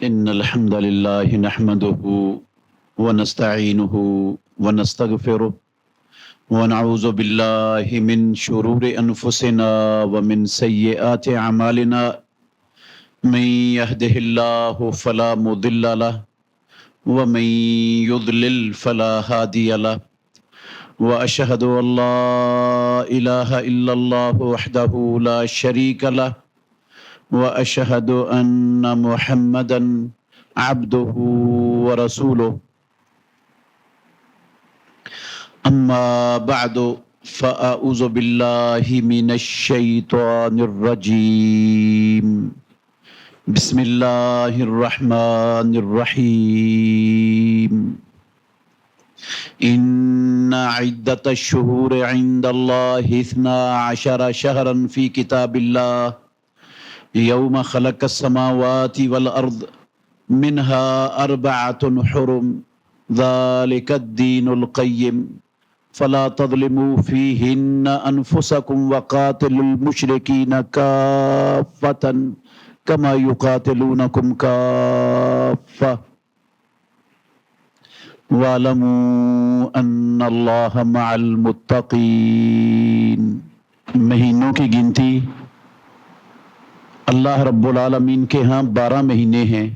إن الحمد لله نحمده ونستعينه ونستغفره ونعوذ بالله من شرور أنفسنا ومن سيئات أعمالنا من يهده الله فلا مضل له ومن يضلل فلا هادي له وأشهد أن لا إله إلا الله وحده لا شريك له وأشهد أن محمدًا عبده ورسوله أما بعد فأعوذ بالله من الشيطان الرجيم بسم الله الرحمن الرحيم إن عدة الشهور عند الله 12 شهرا في كتاب الله يوم خلق السماوات والأرض منها 4 حرم ذلك الدين القيم فلا تظلموا فيهن أنفسكم وقاتلوا المشركين كافة كما يقاتلونكم كافة واعلموا أن الله مع المتقين۔ مہینوں کی گنتی اللہ رب العالمین کے ہاں 12 مہینے ہیں۔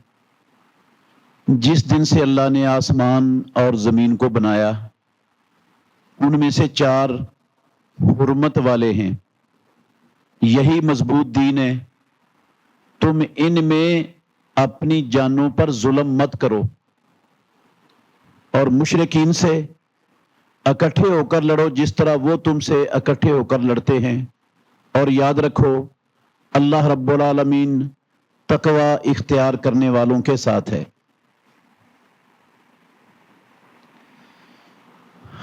جس دن سے اللہ نے آسمان اور زمین کو بنایا ان میں سے 4 حرمت والے ہیں۔ یہی مضبوط دین ہے، تم ان میں اپنی جانوں پر ظلم مت کرو اور مشرکین سے اکٹھے ہو کر لڑو جس طرح وہ تم سے اکٹھے ہو کر لڑتے ہیں، اور یاد رکھو اللہ رب العالمین تقوی اختیار کرنے والوں کے ساتھ ہے۔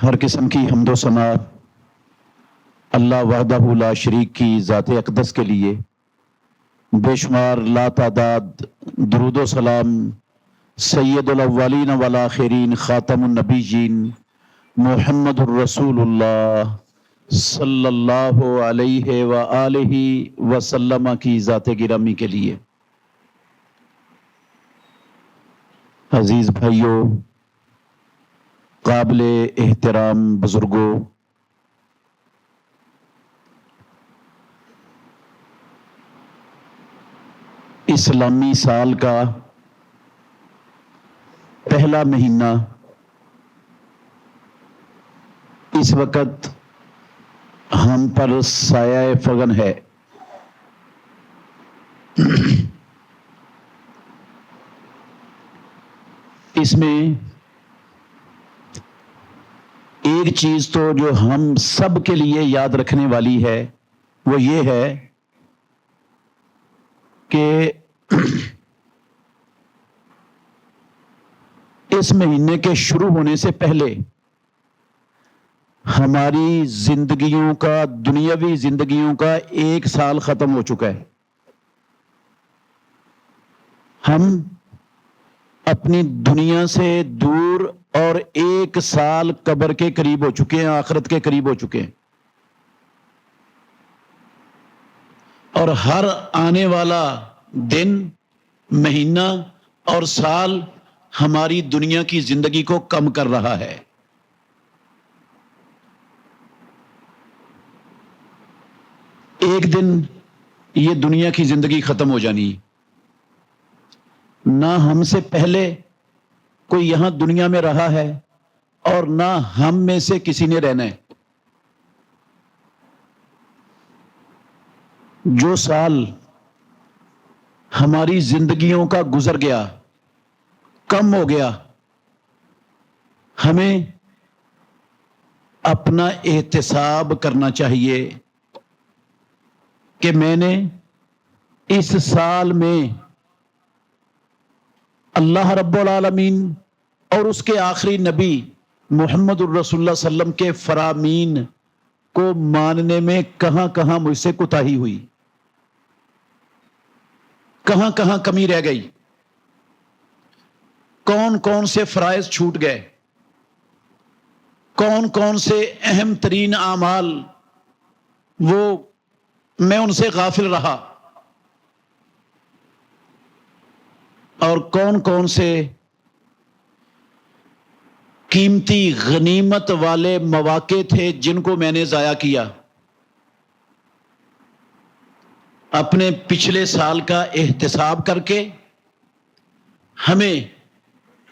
ہر قسم کی حمد و ثنا اللہ وحدہ لا شریک کی ذات اقدس کے لیے، بے شمار لا تعداد درود و سلام سید الاولین والآخرین خاتم النبیین محمد الرسول اللہ صلی اللہ علیہ وآلہ وسلم کی ذات گرامی کے لیے۔ عزیز بھائیوں، قابل احترام بزرگوں، اسلامی سال کا پہلا مہینہ اس وقت ہم پر سایہ فغن ہے۔ اس میں ایک چیز تو جو ہم سب کے لیے یاد رکھنے والی ہے وہ یہ ہے کہ اس مہینے کے شروع ہونے سے پہلے ہماری زندگیوں کا، دنیاوی زندگیوں کا 1 سال ختم ہو چکا ہے۔ ہم اپنی دنیا سے دور اور 1 سال قبر کے قریب ہو چکے ہیں، آخرت کے قریب ہو چکے ہیں، اور ہر آنے والا دن، مہینہ اور سال ہماری دنیا کی زندگی کو کم کر رہا ہے۔ ایک دن یہ دنیا کی زندگی ختم ہو جانی، نہ ہم سے پہلے کوئی یہاں دنیا میں رہا ہے اور نہ ہم میں سے کسی نے رہنا ہے۔ جو سال ہماری زندگیوں کا گزر گیا، کم ہو گیا، ہمیں اپنا احتساب کرنا چاہیے کہ میں نے اس سال میں اللہ رب العالمین اور اس کے آخری نبی محمد الرسول اللہ صلی اللہ علیہ وسلم کے فرامین کو ماننے میں کہاں کہاں مجھ سے کوتاہی ہوئی، کہاں کہاں کمی رہ گئی، کون کون سے فرائض چھوٹ گئے، کون کون سے اہم ترین اعمال وہ میں ان سے غافل رہا۔ اور کون کون سے قیمتی غنیمت والے مواقع تھے جن کو میں نے ضائع کیا. اپنے پچھلے سال کا احتساب کر کے ہمیں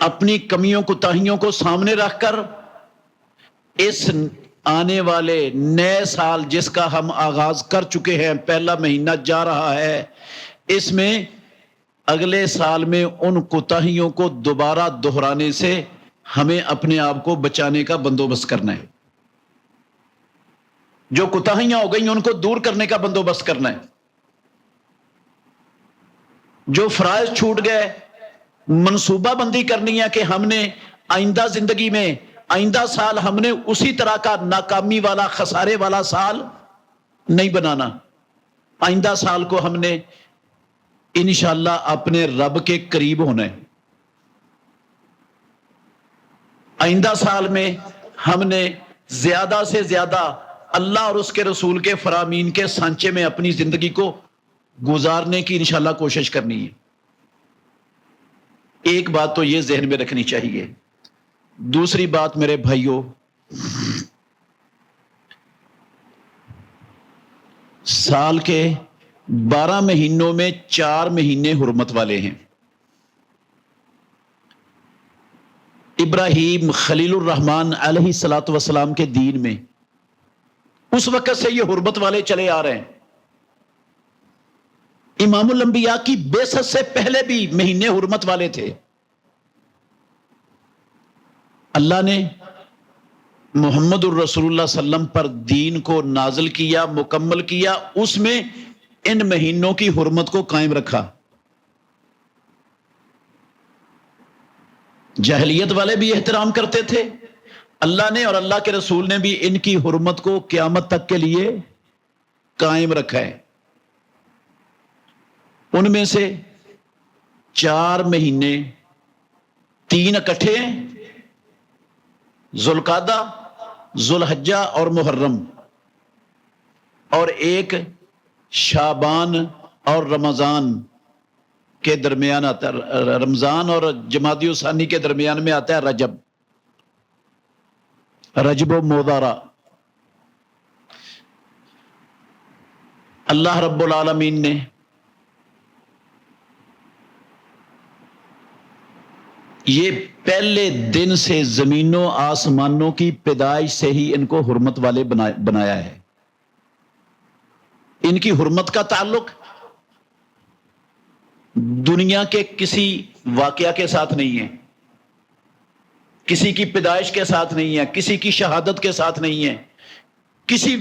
اپنی کمیوں کوتاہیوں کو سامنے رکھ کر اس آنے والے نئے سال جس کا ہم آغاز کر چکے ہیں، پہلا مہینہ جا رہا ہے، اس میں اگلے سال میں ان کوتاہیوں کو دوبارہ دہرانے سے ہمیں اپنے آپ کو بچانے کا بندوبست کرنا ہے. جو کوتاہیاں ہو گئیں ان کو دور کرنے کا بندوبست کرنا ہے. جو فرائض چھوٹ گئے منصوبہ بندی کرنی ہے کہ ہم نے آئندہ زندگی میں آئندہ سال ہم نے اسی طرح کا ناکامی والا خسارے والا سال نہیں بنانا. آئندہ سال کو ہم نے انشاءاللہ اپنے رب کے قریب ہونا ہے. آئندہ سال میں ہم نے زیادہ سے زیادہ اللہ اور اس کے رسول کے فرامین کے سانچے میں اپنی زندگی کو گزارنے کی انشاءاللہ کوشش کرنی ہے. ایک بات تو یہ ذہن میں رکھنی چاہیے. دوسری بات میرے بھائیوں، سال کے 12 مہینوں میں 4 مہینے حرمت والے ہیں. ابراہیم خلیل الرحمن علیہ الصلوۃ والسلام کے دین میں اس وقت سے یہ حرمت والے چلے آ رہے ہیں. امام الانبیاء کی بعثت سے پہلے بھی مہینے حرمت والے تھے. اللہ نے محمد الرسول اللہ صلی اللہ علیہ وسلم پر دین کو نازل کیا، مکمل کیا، اس میں ان مہینوں کی حرمت کو قائم رکھا. جاہلیت والے بھی احترام کرتے تھے، اللہ نے اور اللہ کے رسول نے بھی ان کی حرمت کو قیامت تک کے لیے قائم رکھا ہے. ان میں سے 4 مہینے 3 اکٹھے ہیں، ذوالقعدہ، ذوالحجہ اور محرم، اور ایک شعبان اور رمضان کے درمیان آتا ہے. رمضان اور جمادی الثانی کے درمیان میں آتا ہے رجب و مودارا. اللہ رب العالمین نے یہ پہلے دن سے زمینوں آسمانوں کی پیدائش سے ہی ان کو حرمت والے بنایا ہے. ان کی حرمت کا تعلق دنیا کے کسی واقعہ کے ساتھ نہیں ہے، کسی کی پیدائش کے ساتھ نہیں ہے، کسی کی شہادت کے ساتھ نہیں ہے، کسی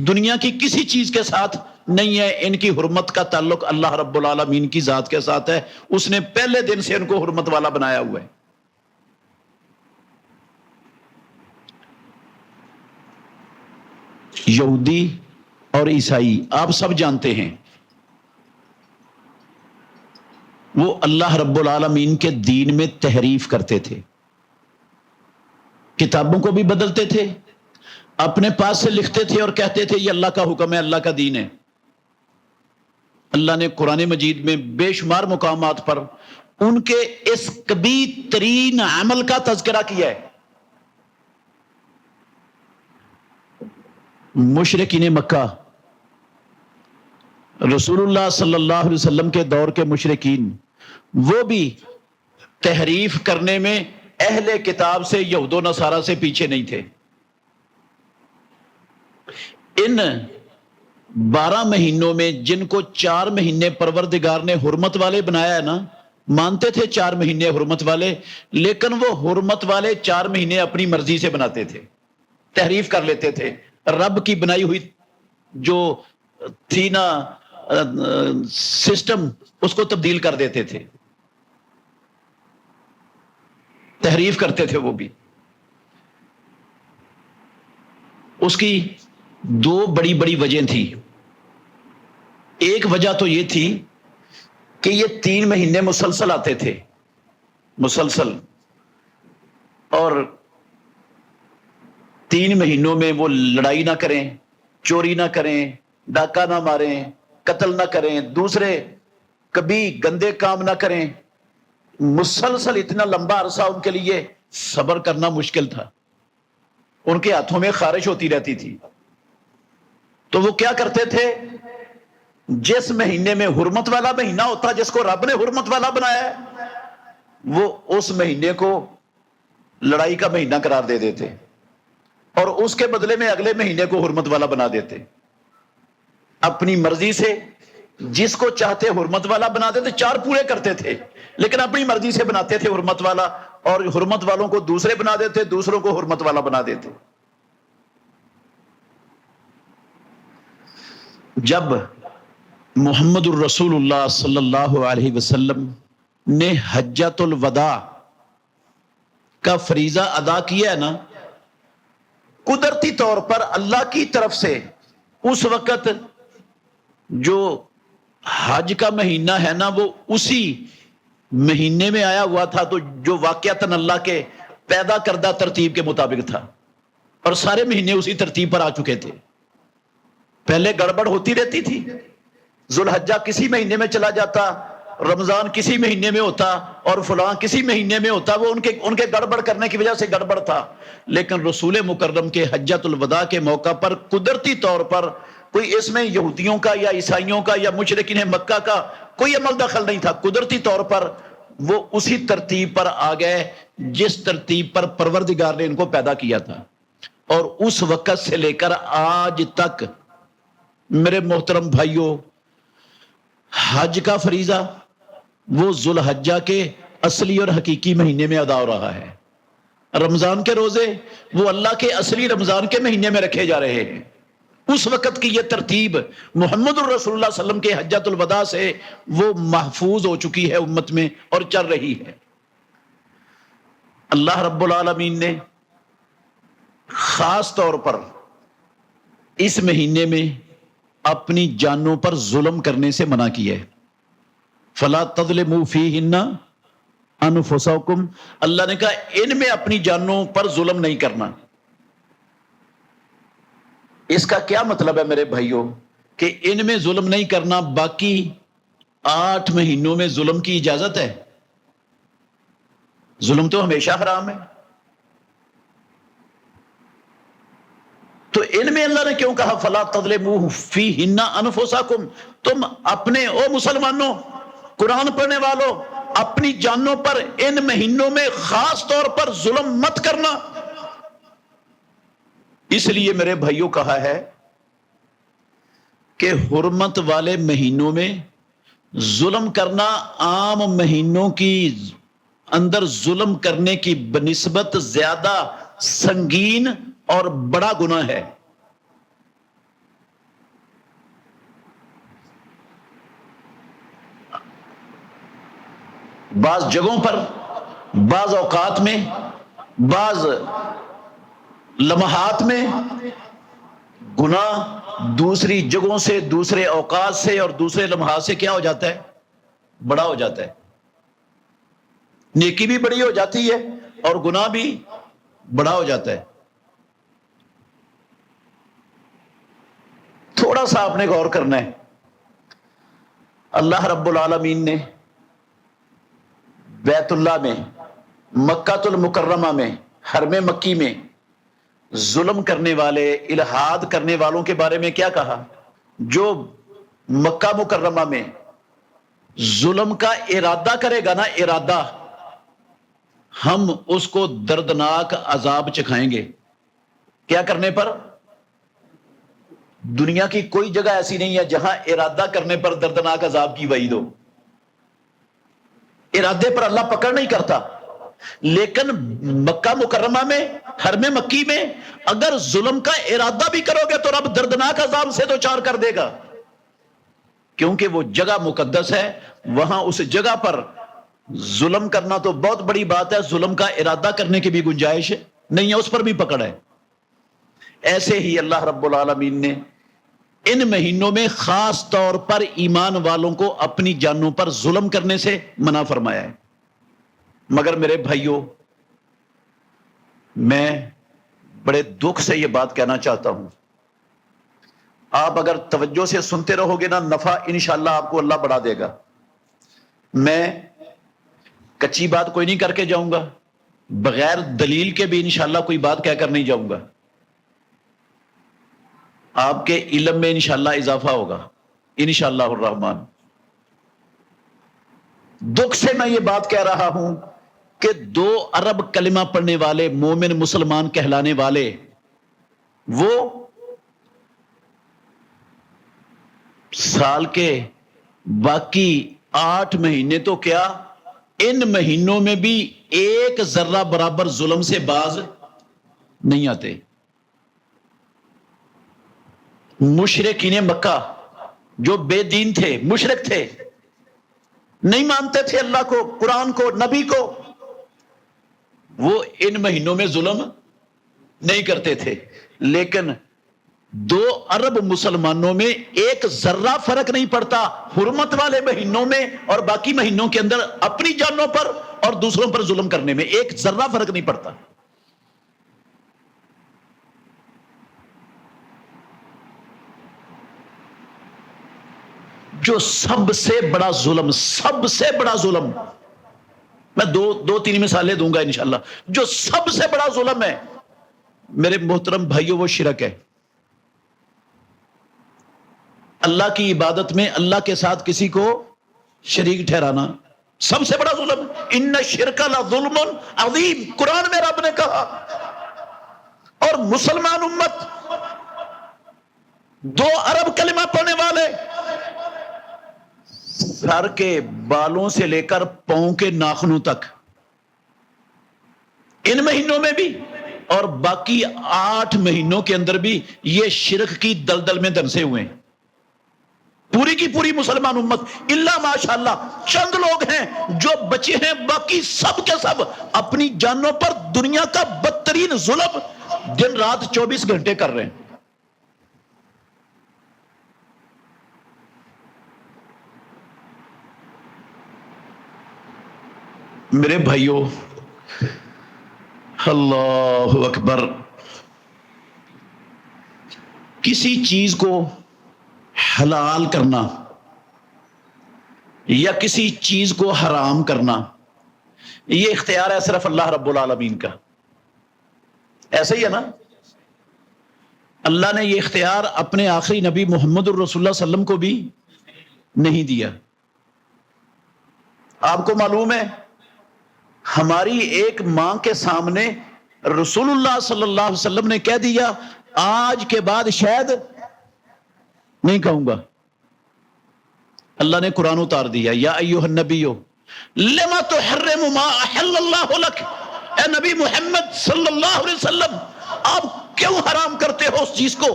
دنیا کی کسی چیز کے ساتھ نہیں ہے. ان کی حرمت کا تعلق اللہ رب العالمین کی ذات کے ساتھ ہے. اس نے پہلے دن سے ان کو حرمت والا بنایا ہوا ہے. یہودی اور عیسائی آپ سب جانتے ہیں، وہ اللہ رب العالمین کے دین میں تحریف کرتے تھے، کتابوں کو بھی بدلتے تھے، اپنے پاس سے لکھتے تھے اور کہتے تھے یہ اللہ کا حکم ہے، اللہ کا دین ہے. اللہ نے قرآن مجید میں بے شمار مقامات پر ان کے اس کبیح ترین عمل کا تذکرہ کیا ہے. مشرکین مکہ، رسول اللہ صلی اللہ علیہ وسلم کے دور کے مشرکین، وہ بھی تحریف کرنے میں اہل کتاب سے یہود و نصارہ سے پیچھے نہیں تھے. ان 12 مہینوں میں جن کو 4 مہینے پروردگار نے حرمت والے بنایا ہے نا، مانتے تھے 4 مہینے حرمت والے، لیکن وہ حرمت والے 4 مہینے اپنی مرضی سے بناتے تھے، تحریف کر لیتے تھے. رب کی بنائی ہوئی جو تھی نا سسٹم، اس کو تبدیل کر دیتے تھے، تحریف کرتے تھے. وہ بھی اس کی 2 بڑی بڑی وجہ تھی. ایک وجہ تو یہ تھی کہ یہ 3 مہینے مسلسل آتے تھے، مسلسل، اور 3 مہینوں میں وہ لڑائی نہ کریں، چوری نہ کریں، ڈاکہ نہ ماریں، قتل نہ کریں، دوسرے کبھی گندے کام نہ کریں. مسلسل اتنا لمبا عرصہ ان کے لیے صبر کرنا مشکل تھا، ان کے ہاتھوں میں خارش ہوتی رہتی تھی. تو وہ کیا کرتے تھے، جس مہینے میں حرمت والا مہینہ ہوتا، جس کو رب نے حرمت والا بنایا ہے، وہ اس مہینے کو لڑائی کا مہینہ قرار دے دیتے اور اس کے بدلے میں اگلے مہینے کو حرمت والا بنا دیتے. اپنی مرضی سے جس کو چاہتے حرمت والا بنا دیتے، 4 پورے کرتے تھے، لیکن اپنی مرضی سے بناتے تھے حرمت والا، اور حرمت والوں کو دوسرے بنا دیتے، دوسروں کو حرمت والا بنا دیتے. جب محمد الرسول اللہ صلی اللہ علیہ وسلم نے حجۃ الوداع کا فریضہ ادا کیا ہے نا، قدرتی طور پر اللہ کی طرف سے اس وقت جو حج کا مہینہ ہے نا، وہ اسی مہینے میں آیا ہوا تھا، تو جو واقعتاً اللہ کے پیدا کردہ ترتیب کے مطابق تھا، اور سارے مہینے اسی ترتیب پر آ چکے تھے. پہلے گڑبڑ ہوتی رہتی تھی، ذوالحجہ کسی مہینے میں چلا جاتا، رمضان کسی مہینے میں ہوتا، اور فلاں کسی مہینے میں ہوتا. وہ ان کے گڑبڑ کرنے کی وجہ سے گڑبڑ تھا. لیکن رسول مکرم کے حجۃ الوداع کے موقع پر قدرتی طور پر کوئی اس میں یہودیوں کا یا عیسائیوں کا یا مشرکین مکہ کا کوئی عمل دخل نہیں تھا. قدرتی طور پر وہ اسی ترتیب پر آ گئے جس ترتیب پر پروردگار نے ان کو پیدا کیا تھا. اور اس وقت سے لے کر آج تک میرے محترم بھائیوں، حج کا فریضہ وہ ذوالحجہ کے اصلی اور حقیقی مہینے میں ادا ہو رہا ہے. رمضان کے روزے وہ اللہ کے اصلی رمضان کے مہینے میں رکھے جا رہے ہیں. اس وقت کی یہ ترتیب محمد الرسول اللہ صلی اللہ علیہ وسلم کے حجۃ الوداع سے وہ محفوظ ہو چکی ہے امت میں اور چل رہی ہے. اللہ رب العالمین نے خاص طور پر اس مہینے میں اپنی جانوں پر ظلم کرنے سے منع کیا ہے. فلا تظلموا فیہن انفسکم، اللہ نے کہا ان میں اپنی جانوں پر ظلم نہیں کرنا. اس کا کیا مطلب ہے میرے بھائیوں، کہ ان میں ظلم نہیں کرنا، باقی 8 مہینوں میں ظلم کی اجازت ہے؟ ظلم تو ہمیشہ حرام ہے. تو ان میں اللہ نے کیوں کہا فلا تظلموا فیہن انفسکم؟ تم اپنے، او مسلمانوں، قرآن پڑھنے والوں، اپنی جانوں پر ان مہینوں میں خاص طور پر ظلم مت کرنا. اس لیے میرے بھائیوں کہا ہے کہ حرمت والے مہینوں میں ظلم کرنا عام مہینوں کی اندر ظلم کرنے کی بنسبت زیادہ سنگین اور بڑا گناہ ہے. بعض جگہوں پر، بعض اوقات میں، بعض لمحات میں گناہ دوسری جگہوں سے، دوسرے اوقات سے اور دوسرے لمحات سے کیا ہو جاتا ہے؟ بڑا ہو جاتا ہے. نیکی بھی بڑی ہو جاتی ہے اور گناہ بھی بڑا ہو جاتا ہے. تھوڑا سا آپ نے غور کرنا ہے. اللہ رب العالمین نے بیت اللہ میں، مکہ المکرمہ میں، حرم مکی میں ظلم کرنے والے، الحاد کرنے والوں کے بارے میں کیا کہا؟ جو مکہ مکرمہ میں ظلم کا ارادہ کرے گا نا، ارادہ، ہم اس کو دردناک عذاب چکھائیں گے. کیا کرنے پر؟ دنیا کی کوئی جگہ ایسی نہیں ہے جہاں ارادہ کرنے پر دردناک عذاب کی وعید ہو. ارادے پر اللہ پکڑ نہیں کرتا، لیکن مکہ مکرمہ میں، حرم مکی میں اگر ظلم کا ارادہ بھی کرو گے تو رب دردناک عذاب سے دوچار کر دے گا. کیونکہ وہ جگہ مقدس ہے، وہاں اس جگہ پر ظلم کرنا تو بہت بڑی بات ہے، ظلم کا ارادہ کرنے کی بھی گنجائش نہیں ہے، اس پر بھی پکڑ ہے. ایسے ہی اللہ رب العالمین نے ان مہینوں میں خاص طور پر ایمان والوں کو اپنی جانوں پر ظلم کرنے سے منع فرمایا ہے. مگر میرے بھائیوں، میں بڑے دکھ سے یہ بات کہنا چاہتا ہوں، آپ اگر توجہ سے سنتے رہو گے نا، نفع انشاءاللہ آپ کو اللہ بڑھا دے گا. میں کچی بات کوئی نہیں کر کے جاؤں گا، بغیر دلیل کے بھی انشاءاللہ کوئی بات کہہ کر نہیں جاؤں گا. آپ کے علم میں انشاءاللہ اضافہ ہوگا انشاءاللہ الرحمن. دکھ سے میں یہ بات کہہ رہا ہوں کہ 2 ارب کلمہ پڑھنے والے مومن مسلمان کہلانے والے وہ سال کے باقی 8 مہینے تو کیا، ان مہینوں میں بھی ایک ذرہ برابر ظلم سے باز نہیں آتے. مشرکین مکہ جو بے دین تھے، مشرک تھے، نہیں مانتے تھے اللہ کو، قرآن کو، نبی کو، وہ ان مہینوں میں ظلم نہیں کرتے تھے. لیکن 2 ارب مسلمانوں میں ایک ذرہ فرق نہیں پڑتا حرمت والے مہینوں میں اور باقی مہینوں کے اندر اپنی جانوں پر اور دوسروں پر ظلم کرنے میں ایک ذرہ فرق نہیں پڑتا. جو سب سے بڑا ظلم، سب سے بڑا ظلم، میں دو تین مثالیں دوں گا انشاءاللہ، جو سب سے بڑا ظلم ہے میرے محترم بھائیوں وہ شرک ہے. اللہ کی عبادت میں اللہ کے ساتھ کسی کو شریک ٹھہرانا سب سے بڑا ظلم. ان الشرک لظلم عظیم، قرآن میں رب نے کہا. اور مسلمان امت 2 ارب کلمہ پڑھنے والے سر کے بالوں سے لے کر پاؤں کے ناخنوں تک ان مہینوں میں بھی اور باقی 8 مہینوں کے اندر بھی یہ شرک کی دلدل میں دنسے ہوئے ہیں. پوری کی پوری مسلمان امت الا ماشاءاللہ چند لوگ ہیں جو بچے ہیں، باقی سب کے سب اپنی جانوں پر دنیا کا بدترین ظلم دن رات 24 گھنٹے کر رہے ہیں. میرے بھائیوں، اللہ اکبر، کسی چیز کو حلال کرنا یا کسی چیز کو حرام کرنا یہ اختیار ہے صرف اللہ رب العالمین کا. ایسا ہی ہے نا؟ اللہ نے یہ اختیار اپنے آخری نبی محمد الرسول اللہ صلی اللہ علیہ وسلم کو بھی نہیں دیا. آپ کو معلوم ہے ہماری ایک ماں کے سامنے رسول اللہ صلی اللہ علیہ وسلم نے کہہ دیا آج کے بعد شاید نہیں کہوں گا. اللہ نے قرآن اتار دیا یا ایھا النبی لما تحرم ما احل اللہ لک، اے نبی محمد صلی اللہ علیہ وسلم آپ کیوں حرام کرتے ہو اس چیز کو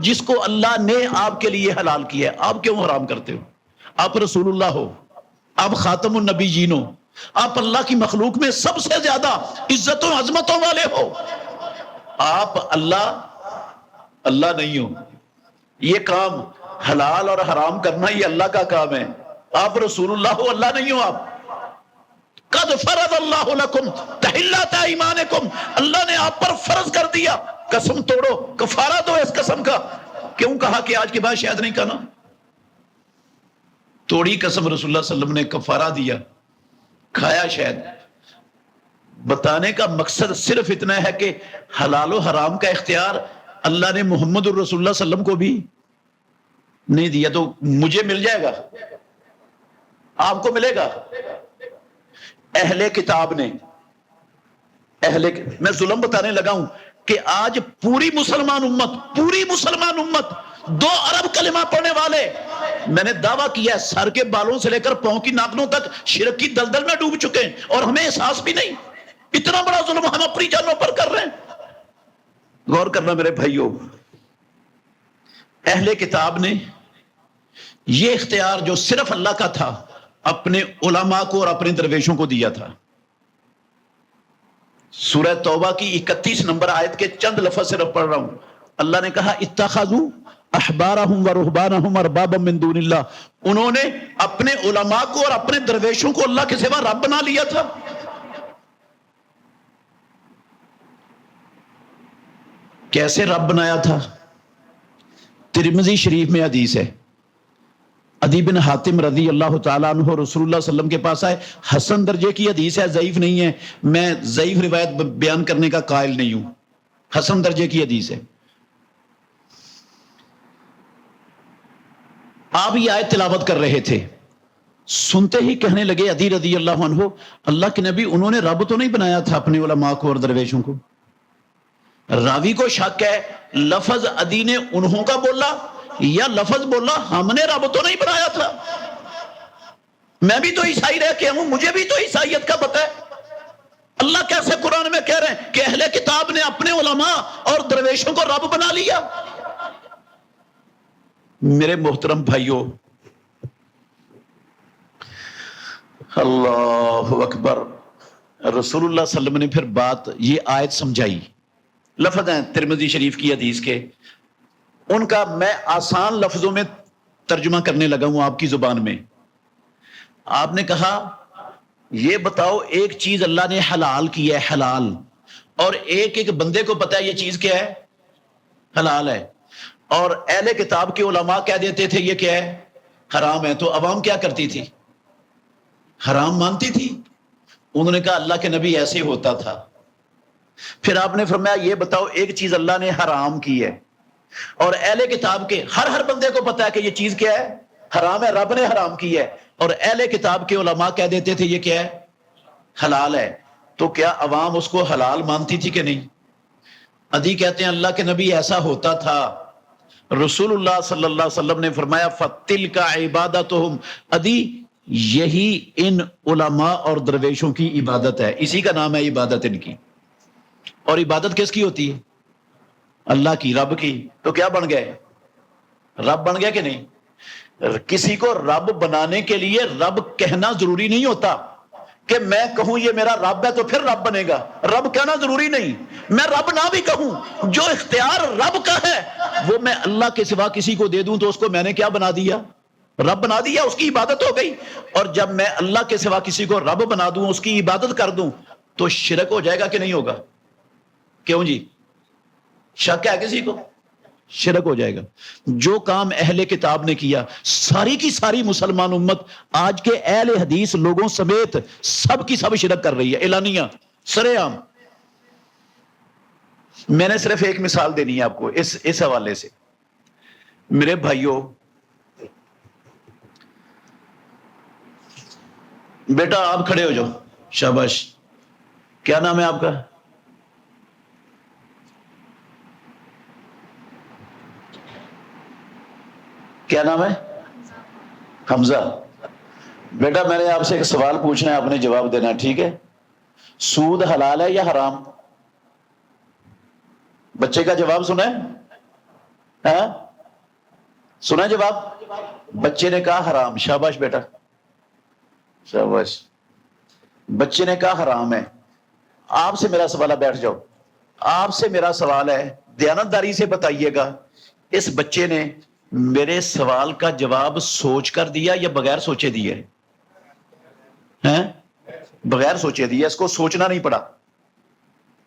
جس کو اللہ نے آپ کے لیے حلال کیا ہے؟ آپ کیوں حرام کرتے ہو؟ آپ رسول اللہ ہو، آپ خاتم النبیین ہو، آپ اللہ کی مخلوق میں سب سے زیادہ عزت و عظمتوں والے ہو، آپ اللہ نہیں ہو. یہ کام حلال اور حرام کرنا یہ اللہ کا کام ہے. آپ رسول اللہ ہو، اللہ نہیں ہو. آپ قد فرض اللہ لکم تحلۃ ایمانکم، اللہ نے آپ پر فرض کر دیا، قسم توڑو، کفارہ دو اس قسم کا. کیوں کہا کہ آج کے بعد شاید نہیں کہنا؟ توڑی قسم، رسول اللہ صلی اللہ علیہ وسلم نے کفارہ دیا، کھایا شاید. بتانے کا مقصد صرف اتنا ہے کہ حلال و حرام کا اختیار اللہ نے محمد الرسول اللہ صلی اللہ علیہ وسلم کو بھی نہیں دیا. تو مجھے مل جائے گا، آپ کو ملے گا. اہل کتاب نے میں ظلم بتانے لگا ہوں کہ آج پوری مسلمان امت 2 ارب کلمہ پڑھنے والے، میں نے دعویٰ کیا ہے سر کے بالوں سے لے کر پاؤں کی ناخنوں تک شرک کی دلدل میں ڈوب چکے ہیں اور ہمیں احساس بھی نہیں. اتنا بڑا ظلم ہم اپنی جانوں پر کر رہے ہیں. غور کرنا میرے بھائیوں، اہل کتاب نے یہ اختیار جو صرف اللہ کا تھا اپنے علماء کو اور اپنے درویشوں کو دیا تھا. سورہ توبہ کی 31 نمبر آیت کے چند لفظ صرف پڑھ رہا ہوں. اللہ نے کہا اتخذوا احبارہم ورہبانہم اربابا من دون اللہ، انہوں نے اپنے علماء کو اور اپنے درویشوں کو اللہ کے سوا رب بنا لیا تھا. کیسے رب بنایا تھا؟ ترمذی شریف میں حدیث ہے عدی بن حاتم رضی اللہ تعالیٰ عنہ رسول اللہ صلی اللہ علیہ وسلم کے پاس آئے، حسن درجے کی حدیث ہے، ضعیف نہیں ہے، میں ضعیف روایت بیان کرنے کا قائل نہیں ہوں، حسن درجے کی حدیث ہے۔ آپ یہ آیت تلاوت کر رہے تھے، سنتے ہی کہنے لگے عدی رضی اللہ عنہ، اللہ کے نبی انہوں نے رب تو نہیں بنایا تھا اپنے علماء کو اور درویشوں کو؟ راوی کو شک ہے لفظ عدی نے انہوں کا بولا یا لفظ بولا ہم نے رب تو نہیں بنایا تھا؟ میں بھی تو عیسائی رہ کے ہوں، مجھے بھی تو عیسائیت کا پتہ ہے۔ اللہ کیسے قرآن میں کہہ رہے ہیں کہ اہل کتاب نے اپنے علماء اور درویشوں کو رب بنا لیا؟ میرے محترم بھائیوں، اللہ اکبر، رسول اللہ صلی اللہ علیہ وسلم نے پھر بات یہ آیت سمجھائی، لفظ ہیں ترمذی شریف کی حدیث کے، ان کا میں آسان لفظوں میں ترجمہ کرنے لگا ہوں آپ کی زبان میں۔ آپ نے کہا یہ بتاؤ ایک چیز اللہ نے حلال کی ہے، حلال، اور ایک ایک بندے کو پتا ہے یہ چیز کیا ہے، حلال ہے، اور اہل کتاب کے علماء کہہ دیتے تھے یہ کیا ہے، حرام ہے، تو عوام کیا کرتی تھی؟ حرام مانتی تھی۔ انہوں نے کہا اللہ کے نبی ایسے ہوتا تھا۔ پھر آپ نے فرمایا یہ بتاؤ ایک چیز اللہ نے حرام کی ہے اور اہل کتاب کے ہر بندے کو پتا ہے کہ یہ چیز کیا ہے، حرام ہے، رب نے حرام کی ہے، اور اہل کتاب کے علماء کہہ دیتے تھے یہ کیا ہے، حلال ہے، تو کیا عوام اس کو حلال مانتی تھی کہ نہیں؟ عدی کہتے ہیں اللہ کے نبی ایسا ہوتا تھا۔ رسول اللہ صلی اللہ علیہ وسلم نے فرمایا فَتِلْكَ عِبَادَتُهُمْ، عدی یہی ان علماء اور درویشوں کی عبادت ہے، اسی کا نام ہے عبادت ان کی۔ اور عبادت کس کی ہوتی ہے؟ اللہ کی، رب کی۔ تو کیا بن گئے؟ رب بن گیا کہ نہیں؟ کسی کو رب بنانے کے لیے رب کہنا ضروری نہیں ہوتا کہ میں کہوں یہ میرا رب ہے تو پھر رب بنے گا، رب کہنا ضروری نہیں، میں رب نہ بھی کہوں، جو اختیار رب کا ہے وہ میں اللہ کے سوا کسی کو دے دوں تو اس کو میں نے کیا بنا دیا؟ رب بنا دیا، اس کی عبادت ہو گئی۔ اور جب میں اللہ کے سوا کسی کو رب بنا دوں، اس کی عبادت کر دوں، تو شرک ہو جائے گا کہ نہیں ہوگا؟ کیوں جی؟ شک ہے کسی کو؟ شرک ہو جائے گا۔ جو کام اہل کتاب نے کیا، ساری کی ساری مسلمان امت آج کے اہل حدیث لوگوں سمیت سب کی سب شرک کر رہی ہے، اعلانیہ، سرے عام۔ میں نے صرف ایک مثال دینی ہے آپ کو اس حوالے سے۔ میرے بھائیوں، بیٹا آپ کھڑے ہو جاؤ، شاباش۔ کیا نام ہے آپ کا؟ کیا نام ہے؟ حمزہ۔ بیٹا میں نے آپ سے ایک سوال پوچھنا ہے، آپ نے جواب دینا ہے، ٹھیک ہے؟ سود حلال ہے یا حرام؟ بچے کا جواب سنا ہے؟ ہاں سنا ہے جواب؟ بچے نے کہا حرام، شاباش بیٹا، شاباش۔ بچے نے کہا حرام ہے۔ آپ سے میرا سوال ہے، بیٹھ جاؤ، آپ سے میرا سوال ہے، دیانتداری سے بتائیے گا، اس بچے نے میرے سوال کا جواب سوچ کر دیا یا بغیر سوچے دیا ہے؟ بغیر سوچے دیا، اس کو سوچنا نہیں پڑا،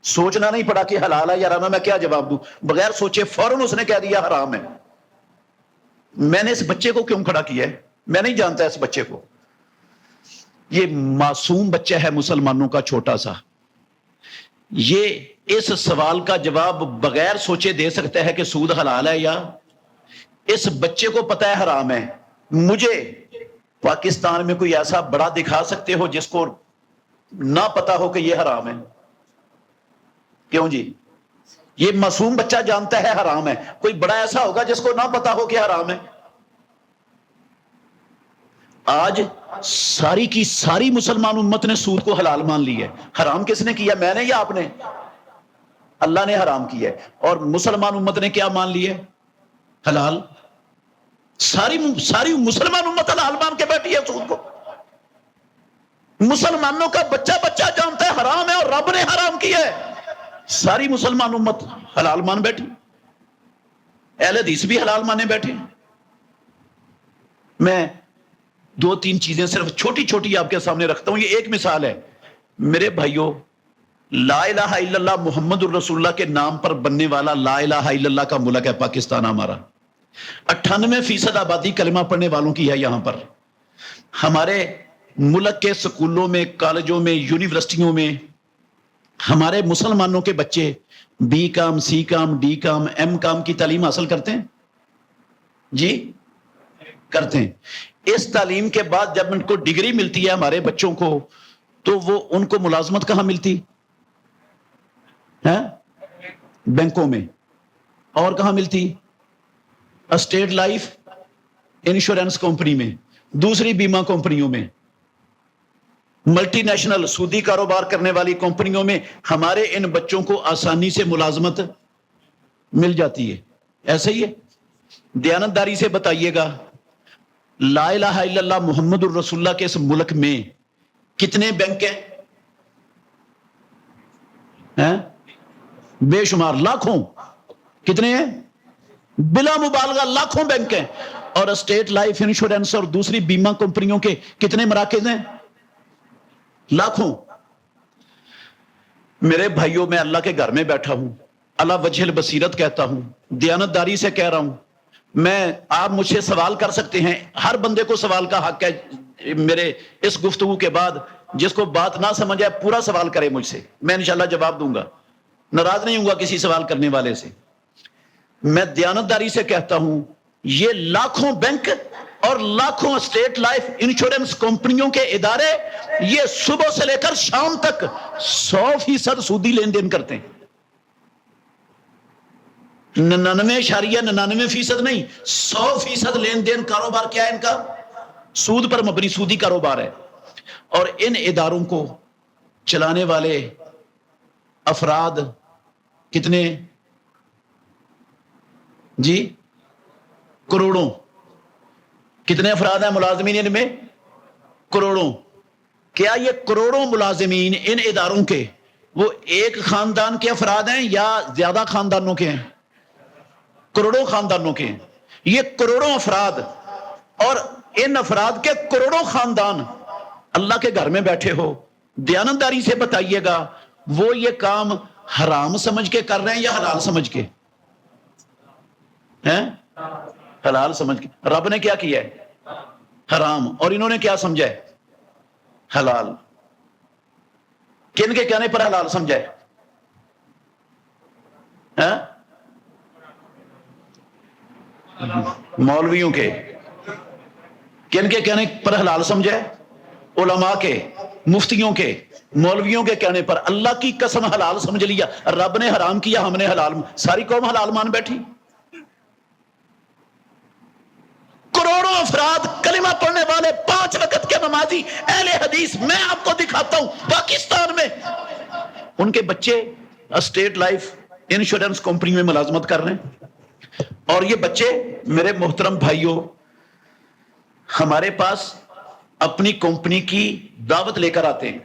سوچنا نہیں پڑا کہ حلال ہے یا حرام ہے، میں کیا جواب دوں، بغیر سوچے فوراً اس نے کہہ دیا حرام ہے۔ میں نے اس بچے کو کیوں کھڑا کیا ہے؟ میں نہیں جانتا اس بچے کو، یہ معصوم بچہ ہے مسلمانوں کا چھوٹا سا، یہ اس سوال کا جواب بغیر سوچے دے سکتا ہے کہ سود حلال ہے یا؟ اس بچے کو پتا ہے حرام ہے۔ مجھے پاکستان میں کوئی ایسا بڑا دکھا سکتے ہو جس کو نہ پتا ہو کہ یہ حرام ہے؟ کیوں جی؟ یہ معصوم بچہ جانتا ہے حرام ہے، کوئی بڑا ایسا ہوگا جس کو نہ پتا ہو کہ حرام ہے؟ آج ساری کی ساری مسلمان امت نے سود کو حلال مان لی ہے۔ حرام کس نے کیا، میں نے یا آپ نے؟ اللہ نے حرام کیا ہے، اور مسلمان امت نے کیا مان لی ہے؟ حلال۔ ساری مسلمان امت حلال مان کے بیٹھی ہے سود کو۔ مسلمانوں کا بچہ بچہ جانتا ہے حرام ہے اور رب نے حرام کیا ہے، ساری مسلمان امت حلال مان بیٹھی، اہل حدیث بھی حلال مانے بیٹھے۔ میں دو تین چیزیں صرف چھوٹی چھوٹی آپ کے سامنے رکھتا ہوں، یہ ایک مثال ہے۔ میرے بھائیوں، لا الہ الا اللہ محمد الرسول اللہ کے نام پر بننے والا لا الہ الا اللہ کا ملک ہے پاکستان ہمارا۔ 98% آبادی کلمہ پڑھنے والوں کی ہے یہاں پر. ہمارے ملک کے سکولوں میں، کالجوں میں، یونیورسٹیوں میں ہمارے مسلمانوں کے بچے B Com, C Com, D Com, M Com کی تعلیم حاصل کرتے ہیں جی، کرتے ہیں. اس تعلیم کے بعد جب ان کو ڈگری ملتی ہے ہمارے بچوں کو، تو وہ ان کو ملازمت کہاں ملتی ہے؟ بینکوں میں. اور کہاں ملتی؟ اسٹیٹ لائف انشورنس کمپنی میں، دوسری بیمہ کمپنیوں میں، ملٹی نیشنل سودی کاروبار کرنے والی کمپنیوں میں ہمارے ان بچوں کو آسانی سے ملازمت مل جاتی ہے. ایسے ہی ہے. دیانتداری سے بتائیے گا، لا الہ الا اللہ محمد الرسول اللہ کے اس ملک میں کتنے بینک ہیں؟ بے شمار، لاکھوں. کتنے ہیں؟ بلا مبالغہ لاکھوں بینک ہیں. اور اسٹیٹ لائف انشورنس اور دوسری بیمہ کمپنیوں کے کتنے مراکز ہیں؟ لاکھوں. میرے بھائیوں، میں اللہ کے گھر میں بیٹھا ہوں، اللہ وجہ البصیرت کہتا ہوں، دیانتداری سے کہہ رہا ہوں. آپ مجھ سے سوال کر سکتے ہیں، ہر بندے کو سوال کا حق ہے. میرے اس گفتگو کے بعد جس کو بات نہ سمجھ آئے پورا سوال کرے مجھ سے، میں انشاءاللہ جواب دوں گا، ناراض نہیں ہوں گا کسی سوال کرنے والے سے. میں دیانتداری سے کہتا ہوں، یہ لاکھوں بینک اور لاکھوں اسٹیٹ لائف انشورنس کمپنیوں کے ادارے یہ صبح سے لے کر شام تک 100% سودی لین دین کرتے ہیں. 99.99% نہیں، 100% لین دین کاروبار کیا ہے ان کا؟ سود پر مبنی سودی کاروبار ہے. اور ان اداروں کو چلانے والے افراد کتنے جی؟ کروڑوں. کتنے افراد ہیں ملازمین ان میں؟ کروڑوں. کیا یہ کروڑوں ملازمین ان اداروں کے وہ ایک خاندان کے افراد ہیں یا زیادہ خاندانوں کے ہیں؟ کروڑوں خاندانوں کے ہیں. یہ کروڑوں افراد اور ان افراد کے کروڑوں خاندان اللہ کے گھر میں بیٹھے ہو. دیانتداری سے بتائیے گا، وہ یہ کام حرام سمجھ کے کر رہے ہیں یا حلال سمجھ کے ہیں؟ حلال سمجھ کے. رب نے کیا کیا ہے؟ حرام. اور انہوں نے کیا سمجھا ہے؟ حلال. کن کے کہنے پر حلال سمجھا ہے؟ مولویوں کے. کن کے کہنے پر حلال سمجھا ہے؟ علماء کے، مفتیوں کے، مولویوں کے کہنے پر. اللہ کی قسم حلال سمجھ لیا. رب نے حرام کیا، ہم نے حلال. ساری قوم حلال مان بیٹھی. کروڑوں افراد کلمہ پڑھنے والے 5 وقت کے نمازی اہل حدیث، میں آپ کو دکھاتا ہوں پاکستان میں ان کے بچے اسٹیٹ لائف انشورنس کمپنی میں ملازمت کر رہے ہیں. اور یہ بچے میرے محترم بھائیوں ہمارے پاس اپنی کمپنی کی دعوت لے کر آتے ہیں.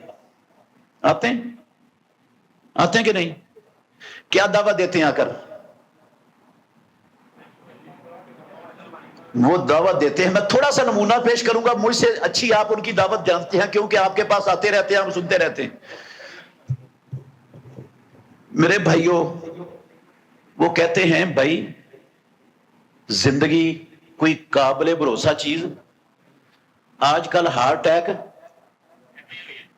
آتے ہیں کہ نہیں؟ کیا دعوت دیتے ہیں آ کر؟ وہ دعوت دیتے ہیں. میں تھوڑا سا نمونہ پیش کروں گا، مجھ سے اچھی آپ ان کی دعوت جانتے ہیں کیونکہ آپ کے پاس آتے رہتے ہیں، ہم سنتے رہتے ہیں. میرے بھائیوں وہ کہتے ہیں، بھائی زندگی کوئی قابل بھروسہ چیز. آج کل ہارٹ اٹیک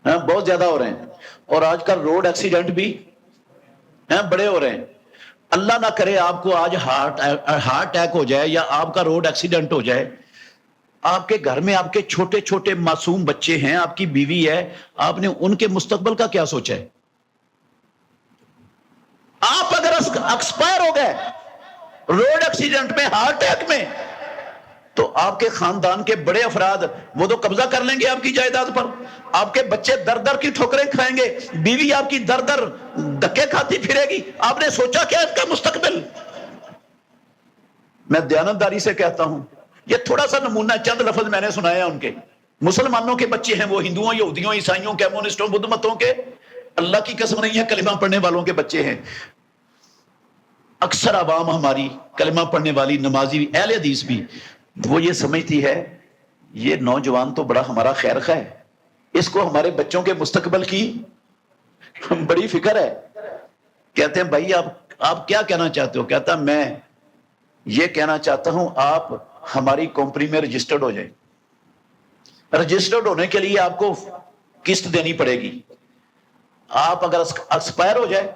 بہت زیادہ ہو رہے ہیں، اور آج کل روڈ ایکسیڈنٹ بھی بڑے ہو رہے ہیں. اللہ نہ کرے آپ کو آج ہارٹ اٹیک ہو جائے یا آپ کا روڈ ایکسیڈنٹ ہو جائے. آپ کے گھر میں آپ کے چھوٹے چھوٹے معصوم بچے ہیں، آپ کی بیوی ہے، آپ نے ان کے مستقبل کا کیا سوچا ہے؟ آپ اگر ایکسپائر ہو گئے روڈ ایکسیڈنٹ میں، ہارٹ اٹیک میں، تو آپ کے خاندان کے بڑے افراد وہ تو قبضہ کر لیں گے آپ کی جائیداد پر. آپ کے بچے در در کی ٹھوکریں کھائیں گے، بیوی آپ کی در در دھکے کھاتی پھرے گی. آپ نے سوچا کیا اس کا مستقبل؟ میں دیانتداری سے کہتا ہوں، یہ تھوڑا سا نمونہ چند لفظ میں نے سنایا ان کے. مسلمانوں کے بچے ہیں، وہ ہندوؤں، یہودیوں، عیسائیوں، کمیونسٹوں، بدھ متوں کے. اللہ کی قسم نہیں ہے، کلمہ پڑھنے والوں کے بچے ہیں. اکثر عوام ہماری کلمہ پڑھنے والی نمازی اہل حدیث بھی وہ یہ سمجھتی ہے یہ نوجوان تو بڑا ہمارا خیر خواہ ہے، اس کو ہمارے بچوں کے مستقبل کی بڑی فکر ہے. کہتے ہیں بھائی آپ کیا کہنا چاہتے ہو؟ کہتا میں یہ کہنا چاہتا ہوں آپ ہماری کمپنی میں رجسٹرڈ ہو جائیں. رجسٹرڈ ہونے کے لیے آپ کو قسط دینی پڑے گی. آپ اگر ایکسپائر ہو جائے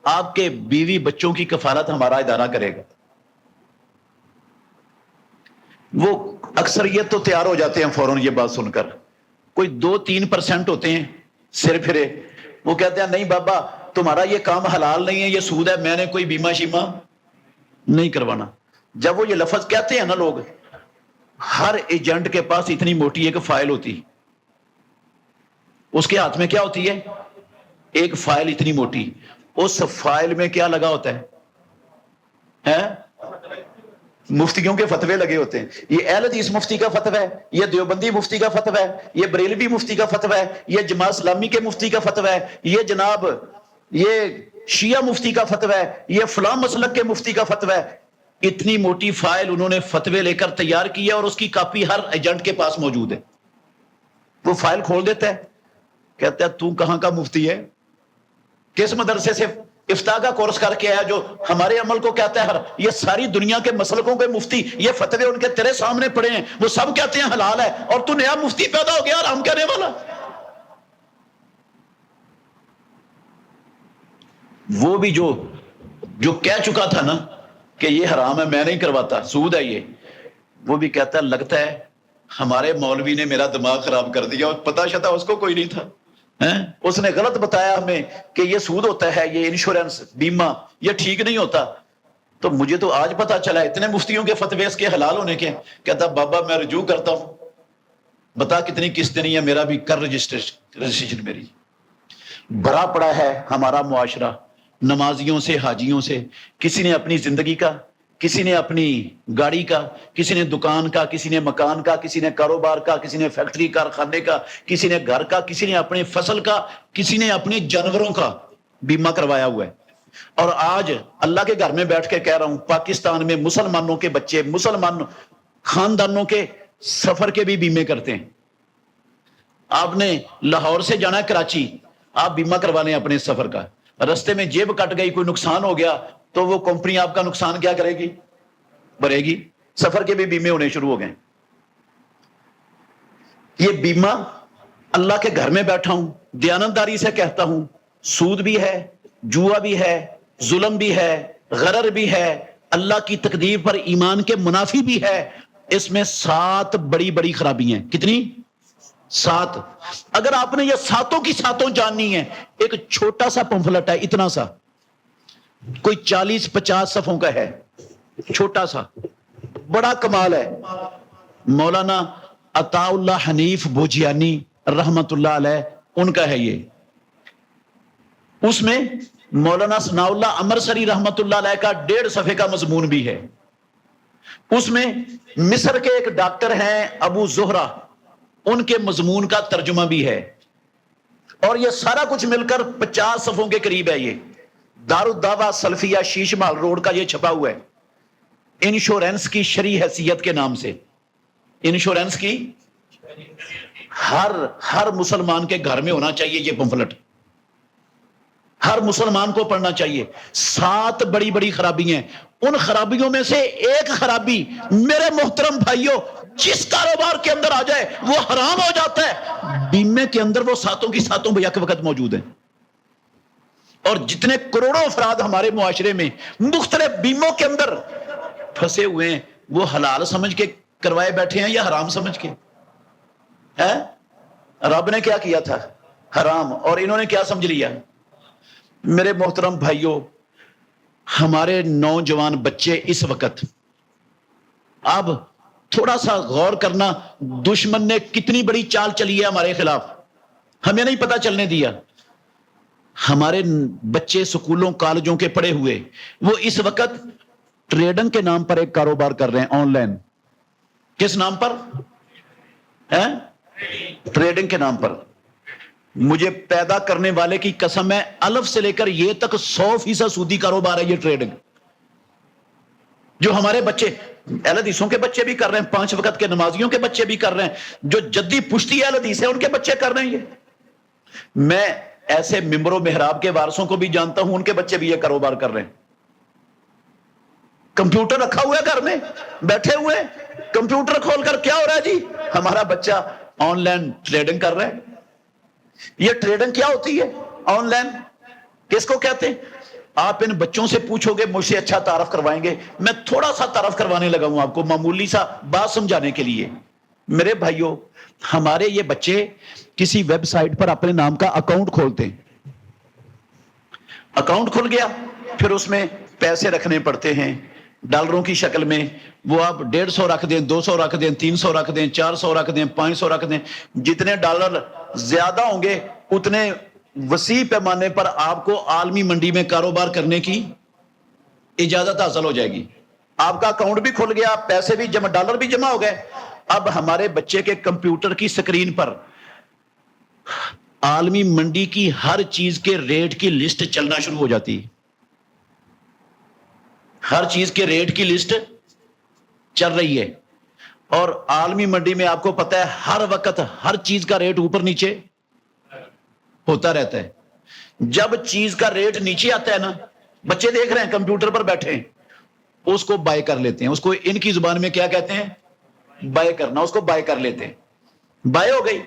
آپ کے بیوی بچوں کی کفالت ہمارا ادارہ کرے گا. وہ اکثریت تو تیار ہو جاتے ہیں فوراً یہ بات سن کر. کوئی 2-3% ہوتے ہیں سر پھرے, وہ کہتے ہیں نہیں بابا تمہارا یہ کام حلال نہیں ہے, یہ سود ہے, میں نے کوئی بیمہ شیمہ نہیں کروانا. جب وہ یہ لفظ کہتے ہیں نا لوگ, ہر ایجنٹ کے پاس اتنی موٹی ایک فائل ہوتی, اس کے ہاتھ میں کیا ہوتی ہے, ایک فائل اتنی موٹی. اس فائل میں کیا لگا ہوتا ہے؟ مفتیوں کے فتوے لگے ہوتے ہیں. یہ اہل حدیث مفتی کا فتویٰ ہے, یہ دیوبندی مفتی کا فتویٰ ہے, یہ بریلوی مفتی کا فتویٰ ہے, یہ جماعت اسلامی کے مفتی کا فتویٰ ہے, یہ جناب یہ شیعہ مفتی کا فتویٰ ہے, یہ فلاں مسلک کے مفتی کا فتویٰ ہے. اتنی موٹی فائل انہوں نے فتوے لے کر تیار کی ہے اور اس کی کاپی ہر ایجنٹ کے پاس موجود ہے. وہ فائل کھول دیتا ہے, کہتا ہے تو کہاں کا مفتی ہے, کس مدرسے سے افتاء کا کورس کر کے آیا جو ہمارے عمل کو کہتا ہے. یہ ساری دنیا کے مسلکوں کے مفتی یہ فتوے ان کے تیرے سامنے پڑے ہیں, وہ سب کہتے ہیں حلال ہے, اور تو نیا مفتی پیدا ہو گیا حرام کہنے والا. وہ بھی جو کہہ چکا تھا نا کہ یہ حرام ہے میں نہیں کرواتا, سود ہے یہ, وہ بھی کہتا ہے لگتا ہے ہمارے مولوی نے میرا دماغ خراب کر دیا, اور پتہ شتا اس کو کوئی نہیں تھا. اس نے غلط بتایا ہمیں کہ یہ سود ہوتا ہے, یہ انشورنس بیمہ یہ ٹھیک نہیں ہوتا. تو مجھے تو آج پتا چلا اتنے مفتیوں کے فتوے اس کے حلال ہونے کے. کہتا بابا میں رجوع کرتا ہوں, بتا کتنی قسط نہیں ہے, میرا بھی کر رجسٹریشن. میری بھرا پڑا ہے ہمارا معاشرہ نمازیوں سے, حاجیوں سے. کسی نے اپنی زندگی کا, کسی نے اپنی گاڑی کا, کسی نے دکان کا, کسی نے مکان کا, کسی نے کاروبار کا, کسی نے فیکٹری کارخانے کا, کسی نے گھر کا, کسی نے اپنے فصل کا, کسی نے اپنے جانوروں کا بیمہ کروایا ہوا ہے. اور آج اللہ کے گھر میں بیٹھ کے کہہ رہا ہوں پاکستان میں مسلمانوں کے بچے مسلمان خاندانوں کے سفر کے بھی بیمے کرتے ہیں. آپ نے لاہور سے جانا ہے کراچی, آپ بیمہ کروا لیں اپنے سفر کا, رستے میں جیب کٹ گئی, کوئی نقصان ہو گیا تو وہ کمپنی آپ کا نقصان کیا کرے گی, بھرے گی. سفر کے بھی بیمے ہونے شروع ہو گئے. یہ بیمہ اللہ کے گھر میں بیٹھا ہوں دیانتداری سے کہتا ہوں, سود بھی ہے, جوا بھی ہے, ظلم بھی ہے, غرر بھی ہے, اللہ کی تقدیر پر ایمان کے منافی بھی ہے. اس میں 7 بڑی بڑی خرابی ہیں. کتنی؟ 7. اگر آپ نے یہ 7 کی 7 جاننی ہے, ایک چھوٹا سا پمفلٹ ہے اتنا سا, کوئی 40-50 صفحوں کا ہے, چھوٹا سا, بڑا کمال ہے. مولانا عطا اللہ حنیف بوجیانی رحمت اللہ علیہ ان کا ہے یہ. اس میں مولانا ثناء اللہ امرسری رحمت اللہ علیہ کا 1.5 صفحے کا مضمون بھی ہے. اس میں مصر کے ایک ڈاکٹر ہیں ابو زہرہ, ان کے مضمون کا ترجمہ بھی ہے. اور یہ سارا کچھ مل کر 50 صفحوں کے قریب ہے. یہ دارالدعوہ سلفیہ شیش محل روڈ کا یہ چھپا ہوا ہے, انشورنس کی شرعی حیثیت کے نام سے. انشورنس کی ہر مسلمان کے گھر میں ہونا چاہیے یہ پمفلٹ, ہر مسلمان کو پڑھنا چاہیے. 7 بڑی بڑی خرابی ہیں. ان خرابیوں میں سے ایک خرابی میرے محترم بھائیوں جس کاروبار کے اندر آ جائے وہ حرام ہو جاتا ہے. بیمے کے اندر وہ 7 کی 7 بیک وقت موجود ہیں. اور جتنے کروڑوں افراد ہمارے معاشرے میں مختلف بیموں کے اندر پھنسے ہوئے ہیں, وہ حلال سمجھ کے کروائے بیٹھے ہیں یا حرام سمجھ کے. رب نے کیا کیا تھا؟ حرام, اور انہوں نے کیا سمجھ لیا؟ میرے محترم بھائیوں, ہمارے نوجوان بچے اس وقت, اب تھوڑا سا غور کرنا, دشمن نے کتنی بڑی چال چلی ہے ہمارے خلاف, ہمیں نہیں پتا چلنے دیا. ہمارے بچے سکولوں کالجوں کے پڑھے ہوئے, وہ اس وقت ٹریڈنگ کے نام پر ایک کاروبار کر رہے ہیں آن لائن. کس نام پر؟ ٹریڈنگ کے نام پر. مجھے پیدا کرنے والے کی قسم ہے, الف سے لے کر یہ تک 100% سودی کاروبار ہے یہ ٹریڈنگ. جو ہمارے بچے اہل حدیثوں کے بچے بھی کر رہے ہیں, 5 وقت کے نمازیوں کے بچے بھی کر رہے ہیں, جو جدی پشتی اہل حدیث ہے ان کے بچے کر رہے ہیں. یہ میں ایسے ممبر و محراب کے وارثوں کو بھی جانتا ہوں, ان کے بچے بھی یہ کاروبار کر رہے ہیں. کمپیوٹر رکھا ہوا ہے گھر میں، بیٹھے ہوئے کمپیوٹر کھول کر کیا ہو رہا ہے جی؟ ہمارا بچہ آن لائن ٹریڈنگ کر رہا ہے۔ یہ ٹریڈنگ کیا ہوتی ہے؟ آن لائن کس کو کہتے ہیں؟ آپ ان بچوں سے پوچھو گے، مجھ سے اچھا تعارف کروائیں گے۔ میں تھوڑا سا تعارف کروانے لگا ہوں آپ کو، معمولی سا بات سمجھانے کے لیے۔ میرے بھائیوں، ہمارے یہ بچے کسی ویب سائٹ پر اپنے نام کا اکاؤنٹ کھولتے ہیں، اکاؤنٹ کھل گیا، پھر اس میں پیسے رکھنے پڑتے ہیں ڈالروں کی شکل میں۔ وہ آپ 150 رکھ دیں، 200 رکھ دیں، 300 رکھ دیں، 400 رکھ دیں، 500 رکھ دیں۔ جتنے ڈالر زیادہ ہوں گے اتنے وسیع پیمانے پر آپ کو عالمی منڈی میں کاروبار کرنے کی اجازت حاصل ہو جائے گی۔ آپ کا اکاؤنٹ بھی کھل گیا، پیسے بھی جمع، ڈالر بھی جمع ہو گئے۔ اب ہمارے بچے کے کمپیوٹر کی سکرین پر عالمی منڈی کی ہر چیز کے ریٹ کی لسٹ چلنا شروع ہو جاتی ہے۔ ہر چیز کے ریٹ کی لسٹ چل رہی ہے، اور عالمی منڈی میں آپ کو پتا ہے ہر وقت ہر چیز کا ریٹ اوپر نیچے ہوتا رہتا ہے۔ جب چیز کا ریٹ نیچے آتا ہے نا، بچے دیکھ رہے ہیں کمپیوٹر پر بیٹھے ہیں، اس کو بائی کر لیتے ہیں۔ اس کو ان کی زبان میں کیا کہتے ہیں؟ بائی کرنا۔ اس کو بائی کر لیتے ہیں، بائی ہو گئی۔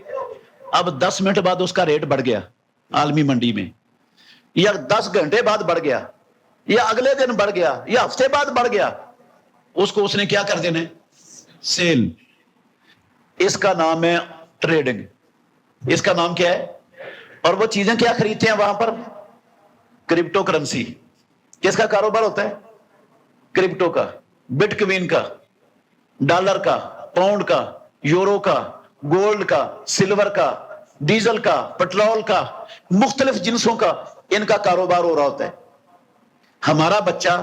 اب 10 منٹ بعد اس کا ریٹ بڑھ گیا عالمی منڈی میں، یا 10 گھنٹے بعد بڑھ گیا، یا اگلے دن بڑھ گیا، یا ہفتے بعد بڑھ گیا، اس کو اس نے کیا کر دینا ہے؟ سیل۔ اس کا نام ہے ٹریڈنگ۔ اس کا نام کیا ہے؟ اور وہ چیزیں کیا خریدتے ہیں وہاں پر؟ Crypto currency. کس کا کاروبار ہوتا ہے؟ کرپٹو کا، بٹ کوین کا، ڈالر کا، پاؤنڈ کا، یورو کا، گولڈ کا، سلور کا، ڈیزل کا، پٹرول کا، مختلف جنسوں کا ان کا کاروبار ہو رہا ہوتا ہے۔ ہمارا بچہ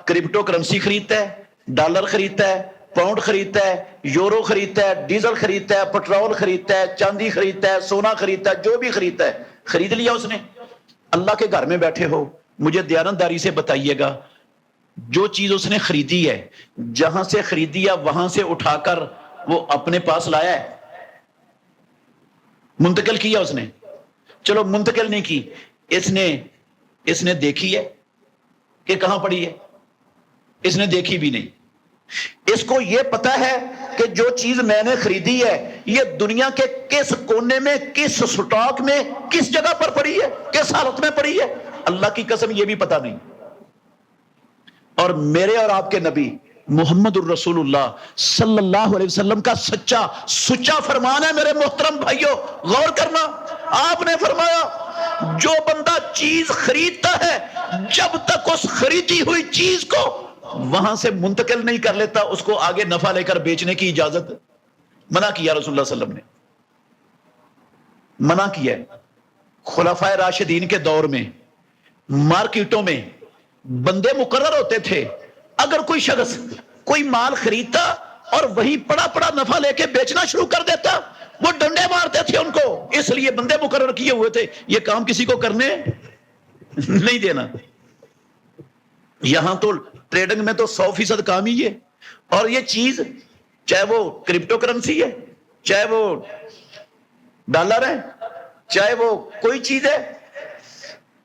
کرپٹو کرنسی خریدتا ہے، ڈالر خریدتا ہے، پاؤنڈ خریدتا ہے، یورو خریدتا ہے، ڈیزل خریدتا ہے، پٹرول خریدتا ہے، چاندی خریدتا ہے، سونا خریدتا ہے، جو بھی خریدتا ہے خرید لیا اس نے۔ اللہ کے گھر میں بیٹھے ہو، مجھے دیانتداری سے بتائیے گا، جو چیز اس نے خریدی ہے، جہاں سے خریدی ہے وہاں سے اٹھا کر وہ اپنے پاس لایا ہے؟ منتقل کیا اس نے؟ چلو منتقل نہیں کی، اس نے دیکھی ہے کہ کہاں پڑی ہے؟ اس نے دیکھی بھی نہیں۔ اس کو یہ پتا ہے کہ جو چیز میں نے خریدی ہے یہ دنیا کے کس کونے میں، کس سٹاک میں، کس جگہ پر پڑی ہے، کس حالت میں پڑی ہے، اللہ کی قسم یہ بھی پتا نہیں۔ اور میرے اور آپ کے نبی محمد الرسول اللہ صلی اللہ علیہ وسلم کا سچا فرمان ہے میرے محترم بھائیوں، غور کرنا۔ آپ نے فرمایا جو بندہ چیز خریدتا ہے جب تک اس خریدی ہوئی چیز کو وہاں سے منتقل نہیں کر لیتا، اس کو آگے نفع لے کر بیچنے کی اجازت منع کیا رسول اللہ صلی اللہ علیہ وسلم نے، منع کیا ہے۔ خلفائے راشدین کے دور میں مارکیٹوں میں بندے مقرر ہوتے تھے، اگر کوئی شخص کوئی مال خریدتا اور وہی پڑا پڑا نفع لے کے بیچنا شروع کر دیتا، وہ ڈنڈے مارتے تھے ان کو، اس لیے بندے مقرر کیے ہوئے تھے یہ کام کسی کو کرنے نہیں دینا۔ یہاں تو ٹریڈنگ میں تو 100% کام ہی ہے، اور یہ چیز چاہے وہ کرپٹو کرنسی ہے، چاہے وہ ڈالر ہے، چاہے وہ کوئی چیز ہے،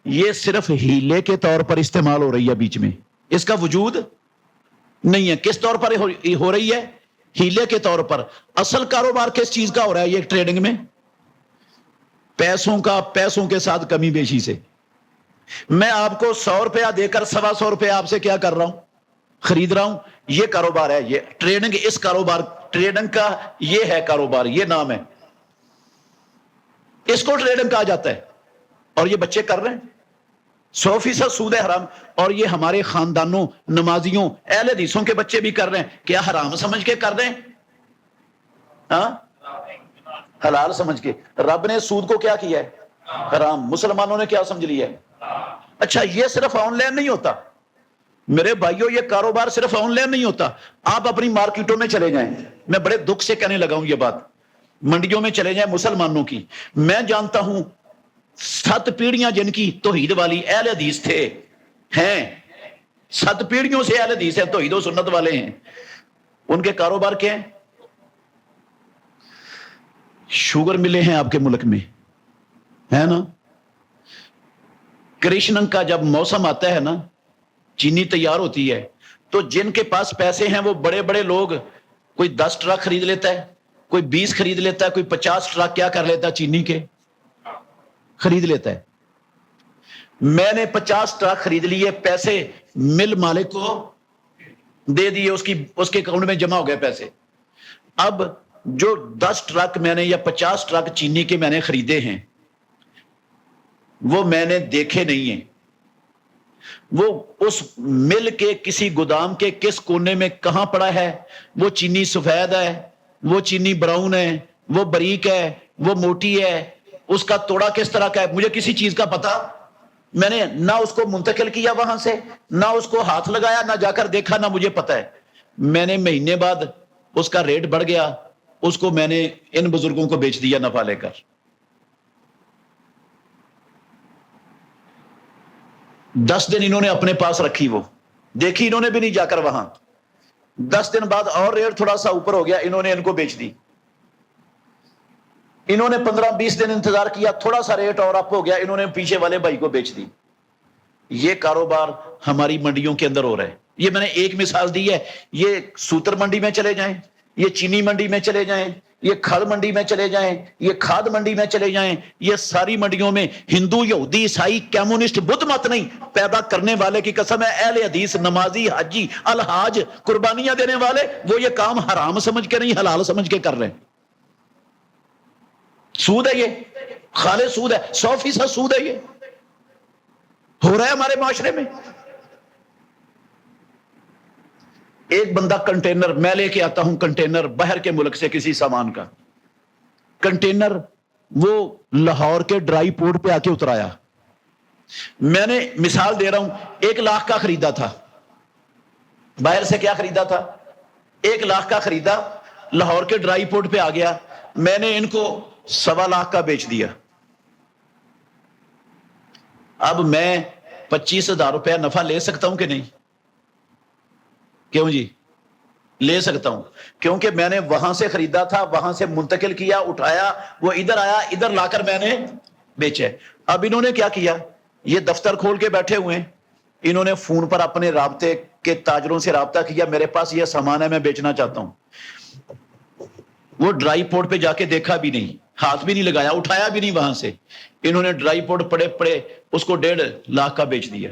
یہ صرف ہیلے کے طور پر استعمال ہو رہی ہے، بیچ میں اس کا وجود نہیں ہے۔ کس طور پر ہو رہی ہے؟ ہیلے کے طور پر۔ اصل کاروبار کس چیز کا ہو رہا ہے یہ ٹریڈنگ میں؟ پیسوں کا، پیسوں کے ساتھ کمی بیشی سے۔ میں آپ کو 100 روپیہ دے کر 125 روپیہ آپ سے کیا کر رہا ہوں؟ خرید رہا ہوں۔ یہ کاروبار ہے، یہ ٹریڈنگ، اس کاروبار ٹریڈنگ کا یہ ہے کاروبار، یہ نام ہے، اس کو ٹریڈنگ کہا جاتا ہے۔ اور یہ بچے کر رہے ہیں، 100% سود حرام۔ اور یہ ہمارے خاندانوں، نمازیوں، اہل حدیثوں کے بچے بھی کر رہے ہیں۔ کیا حرام سمجھ کے کر رہے ہیں؟ ہاں، حلال سمجھ کے۔ رب نے سود کو کیا کیا ہے؟ حرام۔ مسلمانوں نے کیا سمجھ لیا ہے؟ اچھا، یہ صرف آن لائن نہیں ہوتا میرے بھائیوں، یہ کاروبار صرف آن لائن نہیں ہوتا۔ آپ اپنی مارکیٹوں میں چلے جائیں، میں بڑے دکھ سے کہنے لگا ہوں یہ بات، منڈیوں میں چلے جائیں مسلمانوں کی، میں جانتا ہوں 7 پیڑھیاں جن کی توحید والی اہل حدیث تھے، ہیں 7 پیڑھیوں سے اہل حدیث ہیں، توحید و سنت والے ہیں، ان کے کاروبار کیا ہیں؟ شوگر ملے ہیں آپ کے ملک میں، ہے نا؟ کرشننگ کا جب موسم آتا ہے نا، چینی تیار ہوتی ہے، تو جن کے پاس پیسے ہیں وہ بڑے بڑے لوگ، کوئی 10 ٹرک خرید لیتا ہے، کوئی 20 خرید لیتا ہے، کوئی 50 ٹرک کیا کر لیتا ہے، چینی کے خرید لیتا ہے۔ میں نے 50 ٹرک خرید لیے، پیسے مل مالک کو دے دیے، اس کے اکاؤنٹ میں جمع ہو گئے پیسے۔ اب جو 10 ٹرک میں نے یا 50 ٹرک چینی کے میں نے خریدے ہیں، وہ میں نے دیکھے نہیں ہیں، وہ اس مل کے کسی گودام کے کس کونے میں کہاں پڑا ہے، وہ چینی سفید ہے، وہ چینی براؤن ہے، وہ باریک ہے، وہ موٹی ہے، اس کا توڑا کس طرح کا ہے، مجھے کسی چیز کا پتا، میں نے نہ اس کو منتقل کیا وہاں سے، نہ اس کو ہاتھ لگایا، نہ جا کر دیکھا، نہ مجھے پتا ہے۔ میں نے مہینے بعد اس کا ریٹ بڑھ گیا، اس کو میں نے ان بزرگوں کو بیچ دیا نفع لے کر۔ 10 دن انہوں نے اپنے پاس رکھی، وہ دیکھی انہوں نے بھی نہیں جا کر وہاں۔ 10 دن بعد اور ریٹ تھوڑا سا اوپر ہو گیا، انہوں نے ان کو بیچ دی۔ انہوں نے 15-20 دن انتظار کیا، تھوڑا سا ریٹ اور اپ ہو گیا، انہوں نے پیچھے والے بھائی کو بیچ دی۔ یہ کاروبار ہماری منڈیوں کے اندر ہو رہا ہے۔ یہ میں نے ایک مثال دی ہے، یہ سوتر منڈی میں چلے جائیں، یہ چینی منڈی میں چلے جائیں، یہ کھڑ منڈی میں چلے جائیں، یہ کھاد منڈی میں چلے جائیں، یہ ساری منڈیوں میں ہندو، یہودی، عیسائی، کمیونسٹ، بدھ مت نہیں، پیدا کرنے والے کی قسم ہے، اہل حدیث، نمازی، حاجی، الحاج، قربانیاں دینے والے، وہ یہ کام حرام سمجھ کے نہیں حلال سمجھ کے کر رہے ہیں۔ سود ہے، یہ خالص سود ہے، 100% سود ہے، یہ ہو رہا ہے ہمارے معاشرے میں۔ ایک بندہ کنٹینر، میں لے کے آتا ہوں کنٹینر باہر کے ملک سے کسی سامان کا، کنٹینر وہ لاہور کے ڈرائی پورٹ پہ آ کے اترایا، میں نے مثال دے رہا ہوں 1 لاکھ کا خریدا تھا، باہر سے کیا خریدا تھا، 1 لاکھ کا خریدا، لاہور کے ڈرائی پورٹ پہ آ گیا، میں نے ان کو 1.25 لاکھ کا بیچ دیا۔ اب میں 25,000 روپیہ نفع لے سکتا ہوں کہ نہیں؟ کیوں جی لے سکتا ہوں، کیونکہ میں نے وہاں سے خریدا تھا، وہاں سے منتقل کیا، اٹھایا، وہ ادھر آیا، ادھر لا کر میں نے بیچے۔ اب انہوں نے کیا کیا، یہ دفتر کھول کے بیٹھے ہوئے ہیں، انہوں نے فون پر اپنے رابطے کے تاجروں سے رابطہ کیا، میرے پاس یہ سامان ہے، میں بیچنا چاہتا ہوں۔ وہ ڈرائی پورٹ پہ جا کے دیکھا بھی نہیں، ہاتھ بھی نہیں لگایا، اٹھایا بھی نہیں وہاں سے، انہوں نے ڈرائی پورٹ پڑے اس کو 1.5 لاکھ کا بیچ دیا۔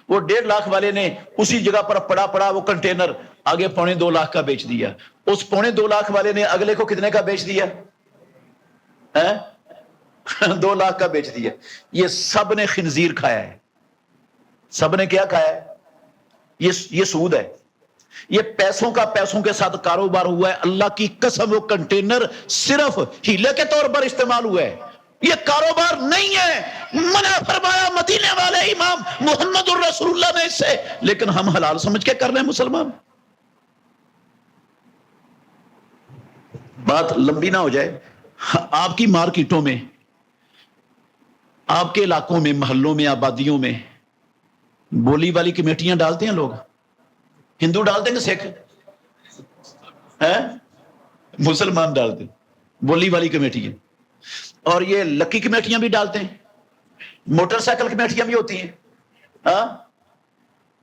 وہ 1.5 لاکھ والے نے اسی جگہ پر پڑا وہ کنٹینر آگے 2.25 لاکھ کا بیچ دیا۔ اس 2.25 لاکھ والے نے اگلے کو کتنے کا بیچ دیا؟ 2 لاکھ کا بیچ دیا۔ یہ سب نے خنزیر کھایا ہے، سب نے کیا کھایا ہے؟ یہ سود ہے، یہ پیسوں کے ساتھ کاروبار ہوا ہے۔ اللہ کی قسم وہ کنٹینر صرف ہیلے کے طور پر استعمال ہوا ہے، یہ کاروبار نہیں ہے۔ منع فرمایا مدینے والے امام محمد الرسول اللہ نے اس سے، لیکن ہم حلال سمجھ کے کر رہے ہیں مسلمان۔ بات لمبی نہ ہو جائے، آپ کی مارکیٹوں میں، آپ کے علاقوں میں، محلوں میں، آبادیوں میں بولی والی کمیٹیاں ڈالتے ہیں لوگ، ہندو ڈالتے ہیں کہ سکھ ہیں؟ مسلمان ڈالتے ہیں بولی والی کمیٹیاں، اور یہ لکی کمیٹیاں بھی ڈالتے ہیں، موٹر سائیکل کمیٹیاں بھی ہوتی ہیں۔ ہاں،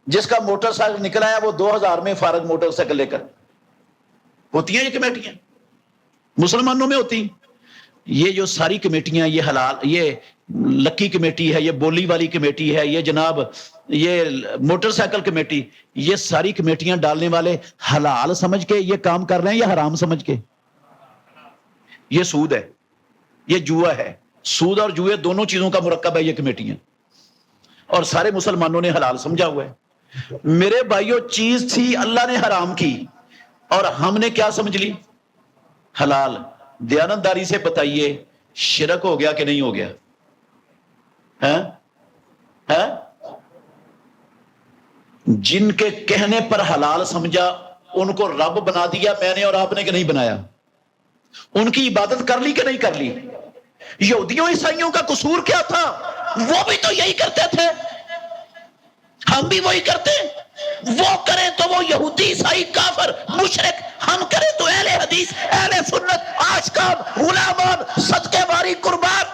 جس کا موٹر سائیکل نکل آیا وہ 2000 میں فارغ موٹر سائیکل لے کر، ہوتی ہیں یہ کمیٹیاں، مسلمانوں میں ہوتی ہیں۔ یہ جو ساری کمیٹیاں، یہ حلال، یہ لکی کمیٹی ہے، یہ بولی والی کمیٹی ہے، یہ جناب یہ موٹر سائیکل کمیٹی، یہ ساری کمیٹیاں ڈالنے والے حلال سمجھ کے یہ کام کر رہے ہیں یا حرام سمجھ کے؟ یہ سود ہے، یہ جوا ہے، سود اور جوئے دونوں چیزوں کا مرکب ہے یہ کمیٹیاں، اور سارے مسلمانوں نے حلال سمجھا ہوا ہے۔ میرے بھائیو، چیز تھی اللہ نے حرام کی اور ہم نے کیا سمجھ لی؟ حلال۔ دیانتداری سے بتائیے شرک ہو گیا کہ نہیں ہو گیا؟ جن کے کہنے پر حلال سمجھا ان کو رب بنا دیا میں نے اور آپ نے کہ نہیں بنایا؟ ان کی عبادت کر لی کہ نہیں کر لی؟ یہودیوں عیسائیوں کا قصور کیا تھا؟ وہ بھی تو یہی کرتے تھے، ہم بھی وہی کرتے ہیں۔ وہ کریں تو وہ یہودی، عیسائی، کافر، مشرک، ہم کریں تو اہل حدیث، اہل سنت، عاشقان، غلامان، صدقے باری، قربان۔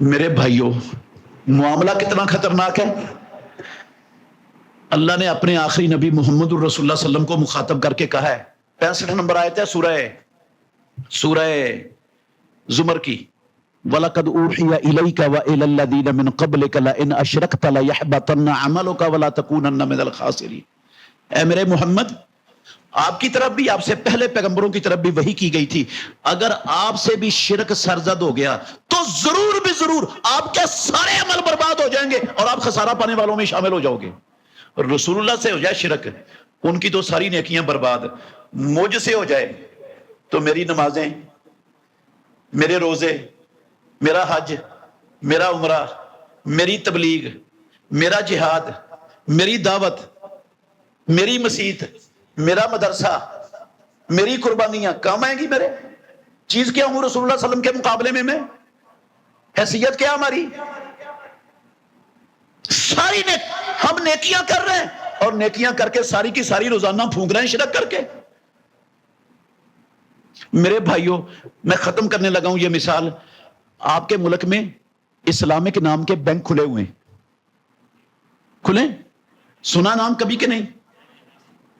میرے بھائیوں، معاملہ کتنا خطرناک ہے. اللہ نے اپنے آخری نبی محمد الرسول اللہ صلی اللہ علیہ وسلم کو مخاطب کر کے کہا ہے، 65 نمبر آیت ہے سورہ زمر کی، وَلَقَدْ أُوحِيَ إِلَيْكَ وَإِلَى الَّذِينَ مِن قَبْلِكَ لَئِنْ أَشْرَكْتَ لَيَحْبَطَنَّ عَمَلُكَ وَلَا تَكُونَنَّ مِنَ الْخَاسِرِينَ. اے میرے محمد، آپ کی طرف بھی، آپ سے پہلے پیغمبروں کی طرف بھی وحی کی گئی تھی، اگر آپ سے بھی شرک سرزد ہو گیا تو ضرور بھی ضرور آپ کے سارے عمل برباد ہو جائیں گے اور آپ خسارہ پانے والوں میں شامل ہو جاؤ گے. رسول اللہ سے ہو جائے شرک، ان کی تو ساری نیکیاں برباد. مجھ سے ہو جائے تو میری نمازیں، میرے روزے، میرا حج، میرا عمرہ، میری تبلیغ، میرا جہاد، میری دعوت، میری مسجد، میرا مدرسہ، میری قربانیاں کام آئیں گی. میرے چیز کیا ہوں رسول اللہ صلی اللہ علیہ وسلم کے مقابلے میں حیثیت کیا ہماری؟ ساری ہم نیکیاں کر رہے ہیں اور نیکیاں کر کے ساری کی ساری روزانہ پھونک رہے ہیں شرک کر کے. میرے بھائیوں، میں ختم کرنے لگا ہوں. یہ مثال، آپ کے ملک میں اسلامک نام کے بینک کھلے ہوئے ہیں. کھلے؟ سنا نام کبھی کہ نہیں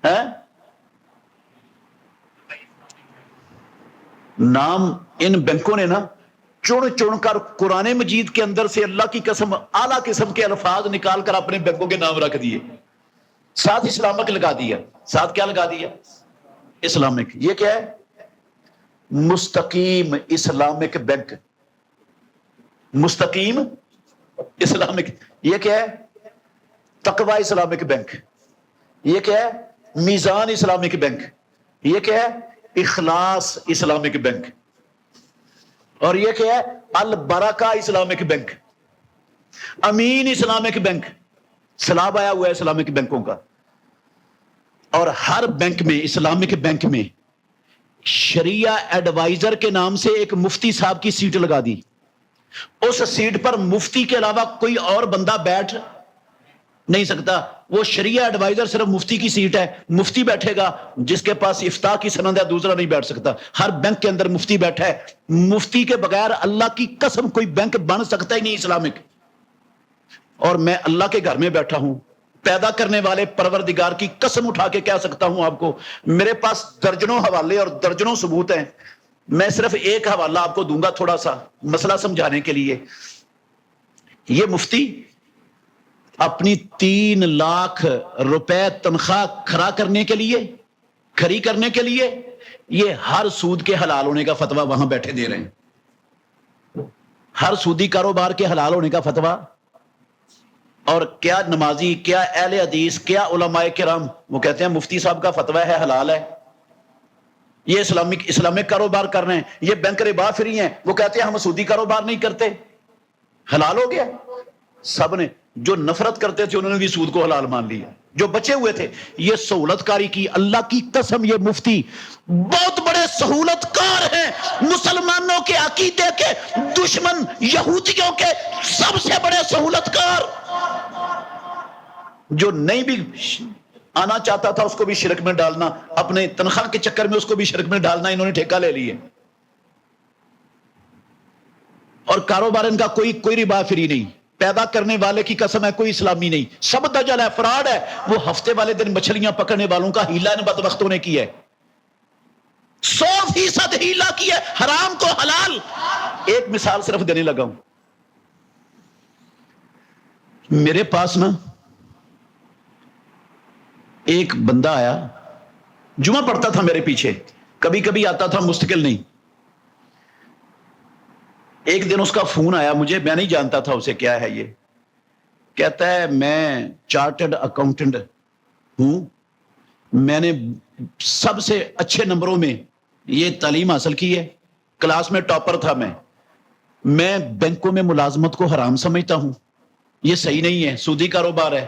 ہے؟ نام ان بینکوں نے نا چن چن کر قرآن مجید کے اندر سے اللہ کی قسم اعلیٰ قسم کے الفاظ نکال کر اپنے بینکوں کے نام رکھ دیے، ساتھ اسلامک لگا دیا. ساتھ کیا لگا دیا؟ اسلامک. یہ کیا ہے؟ مستقیم اسلامک بینک. مستقیم اسلامک. یہ کیا ہے؟ تقوی اسلامک بینک. یہ کیا ہے؟ میزان اسلامک بینک. یہ کیا ہے؟ اخلاص اسلامک بینک. اور یہ کیا ہے؟ البرکہ اسلامک بینک. امین اسلامک بینک. سلاب آیا ہوا ہے اسلامک بینکوں کا. اور ہر بینک میں، اسلامک بینک میں، شریعہ ایڈوائزر کے نام سے ایک مفتی صاحب کی سیٹ لگا دی. اس سیٹ پر مفتی کے علاوہ کوئی اور بندہ بیٹھ نہیں سکتا. وہ شریعہ ایڈوائزر صرف مفتی کی سیٹ ہے، مفتی بیٹھے گا، جس کے پاس افتاء کی سند ہے دوسرا نہیں بیٹھ سکتا. ہر بینک کے اندر مفتی بیٹھا ہے. مفتی کے بغیر اللہ کی قسم کوئی بینک بن سکتا ہی نہیں اسلامک. اور میں اللہ کے گھر میں بیٹھا ہوں، پیدا کرنے والے پروردگار کی قسم اٹھا کے کہہ سکتا ہوں آپ کو، میرے پاس درجنوں حوالے اور درجنوں ثبوت ہیں. میں صرف ایک حوالہ آپ کو دوں گا تھوڑا سا مسئلہ سمجھانے کے لیے. یہ مفتی اپنی 3 لاکھ روپے تنخواہ کھڑی کرنے کے لیے یہ ہر سود کے حلال ہونے کا فتویٰ وہاں بیٹھے دے رہے ہیں. ہر سودی کاروبار کے حلال ہونے کا فتویٰ. اور کیا نمازی، کیا اہل حدیث، کیا علماء کرام، وہ کہتے ہیں مفتی صاحب کا فتویٰ ہے حلال ہے. یہ اسلامک کاروبار کر رہے ہیں. یہ بینک ربا فری ہیں، وہ کہتے ہیں ہم سودی کاروبار نہیں کرتے. حلال ہو گیا. سب نے جو نفرت کرتے تھے انہوں نے بھی سود کو حلال مان لیا. جو بچے ہوئے تھے یہ سہولت کاری کی. اللہ کی قسم یہ مفتی بہت بڑے سہولت کار ہیں. مسلمانوں کے عقیدے کے دشمن، یہودیوں کے سب سے بڑے سہولت کار. جو نہیں بھی آنا چاہتا تھا اس کو بھی شرک میں ڈالنا، اپنے تنخواہ کے چکر میں اس کو بھی شرک میں ڈالنا انہوں نے ٹھیکہ لے لیے. اور کاروبار ان کا کوئی ربا فری نہیں. پیدا کرنے والے کی قسم ہے کوئی اسلامی نہیں. سب دجل ہے، فراڈ ہے. وہ ہفتے والے دن مچھلیاں پکڑنے والوں کا ہیلا ان بدبختوں نے کیا ہے. 100% ہیلا کیا ہے، حرام کو حلال. ایک مثال صرف دینے لگا ہوں. میرے پاس نا ایک بندہ آیا، جمعہ پڑھتا تھا میرے پیچھے، کبھی کبھی آتا تھا، مستقل نہیں. ایک دن اس کا فون آیا مجھے، میں نہیں جانتا تھا اسے کیا ہے. یہ کہتا ہے میں چارٹرڈ اکاؤنٹنٹ ہوں، میں نے سب سے اچھے نمبروں میں یہ تعلیم حاصل کی ہے، کلاس میں ٹاپر تھا. میں بینکوں میں ملازمت کو حرام سمجھتا ہوں، یہ صحیح نہیں ہے، سودی کاروبار ہے.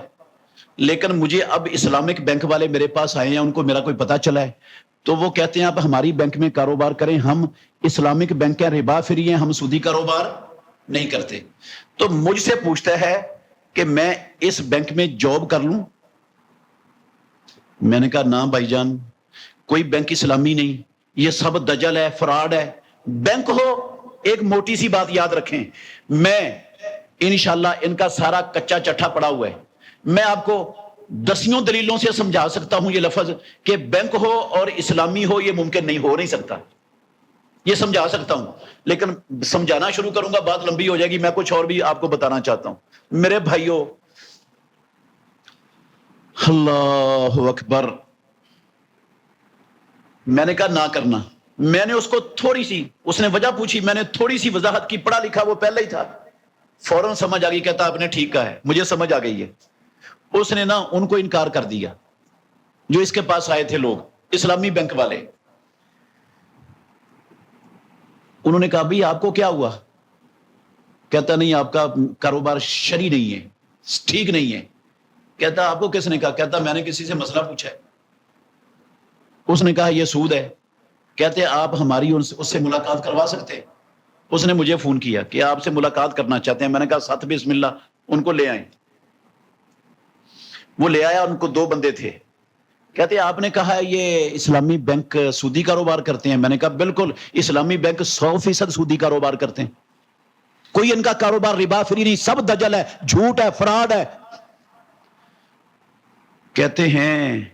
لیکن مجھے اب اسلامک بینک والے میرے پاس آئے ہیں، ان کو میرا کوئی پتہ چلا ہے، تو وہ کہتے ہیں آپ ہماری بینک میں کاروبار کریں، ہم اسلامک بینک ہے، ربا فری ہیں، ہم سودی کاروبار نہیں کرتے. تو مجھ سے پوچھتا ہے کہ میں اس بینک میں جاب کر لوں. میں نے کہا نا بھائی جان، کوئی بینک اسلامی نہیں، یہ سب دجل ہے، فراڈ ہے. بینک ہو ایک موٹی سی بات یاد رکھیں، میں انشاءاللہ ان کا سارا کچا چٹھا پڑا ہوا ہے، میں آپ کو دسیوں دلیلوں سے سمجھا سکتا ہوں یہ لفظ کہ بینک ہو اور اسلامی ہو یہ ممکن نہیں، ہو نہیں سکتا، یہ سمجھا سکتا ہوں، لیکن سمجھانا شروع کروں گا بات لمبی ہو جائے گی، میں کچھ اور بھی آپ کو بتانا چاہتا ہوں۔ میرے بھائیوں، اللہ اکبر، میں نے کہا نہ کرنا، میں نے اس کو تھوڑی سی، اس نے وجہ پوچھی، میں نے تھوڑی سی وضاحت کی، پڑھا لکھا وہ پہلے ہی تھا، فوراً سمجھ آ گئی، کہتا آپ نے ٹھیک کہا ہے، مجھے سمجھ آ گئی ہے۔ اس نے نا ان کو انکار کر دیا جو اس کے پاس آئے تھے لوگ، اسلامی بینک والے۔ انہوں نے کہا بھئی آپ کو کیا ہوا؟ کہتا نہیں آپ کا کاروبار شرعی نہیں ہے، ٹھیک نہیں ہے۔ کہتا آپ کو کس نے کہا؟ کہتا میں نے کسی سے مسئلہ پوچھا ہے، اس نے کہا یہ سود ہے۔ کہتے آپ ہماری اس سے ملاقات کروا سکتے ہیں؟ اس نے مجھے فون کیا کہ آپ سے ملاقات کرنا چاہتے ہیں، میں نے کہا ساتھ بسم اللہ ان کو لے آئیں۔ وہ لے آیا، ان کو 2 بندے تھے۔ کہتے آپ نے کہا ہے یہ اسلامی بینک سودی کاروبار کرتے ہیں، میں نے کہا بالکل، اسلامی بینک 100% سودی کاروبار کرتے ہیں، کوئی ان کا کاروبار ربا فری نہیں، سب دجل ہے، جھوٹ ہے، فراڈ ہے۔ کہتے ہیں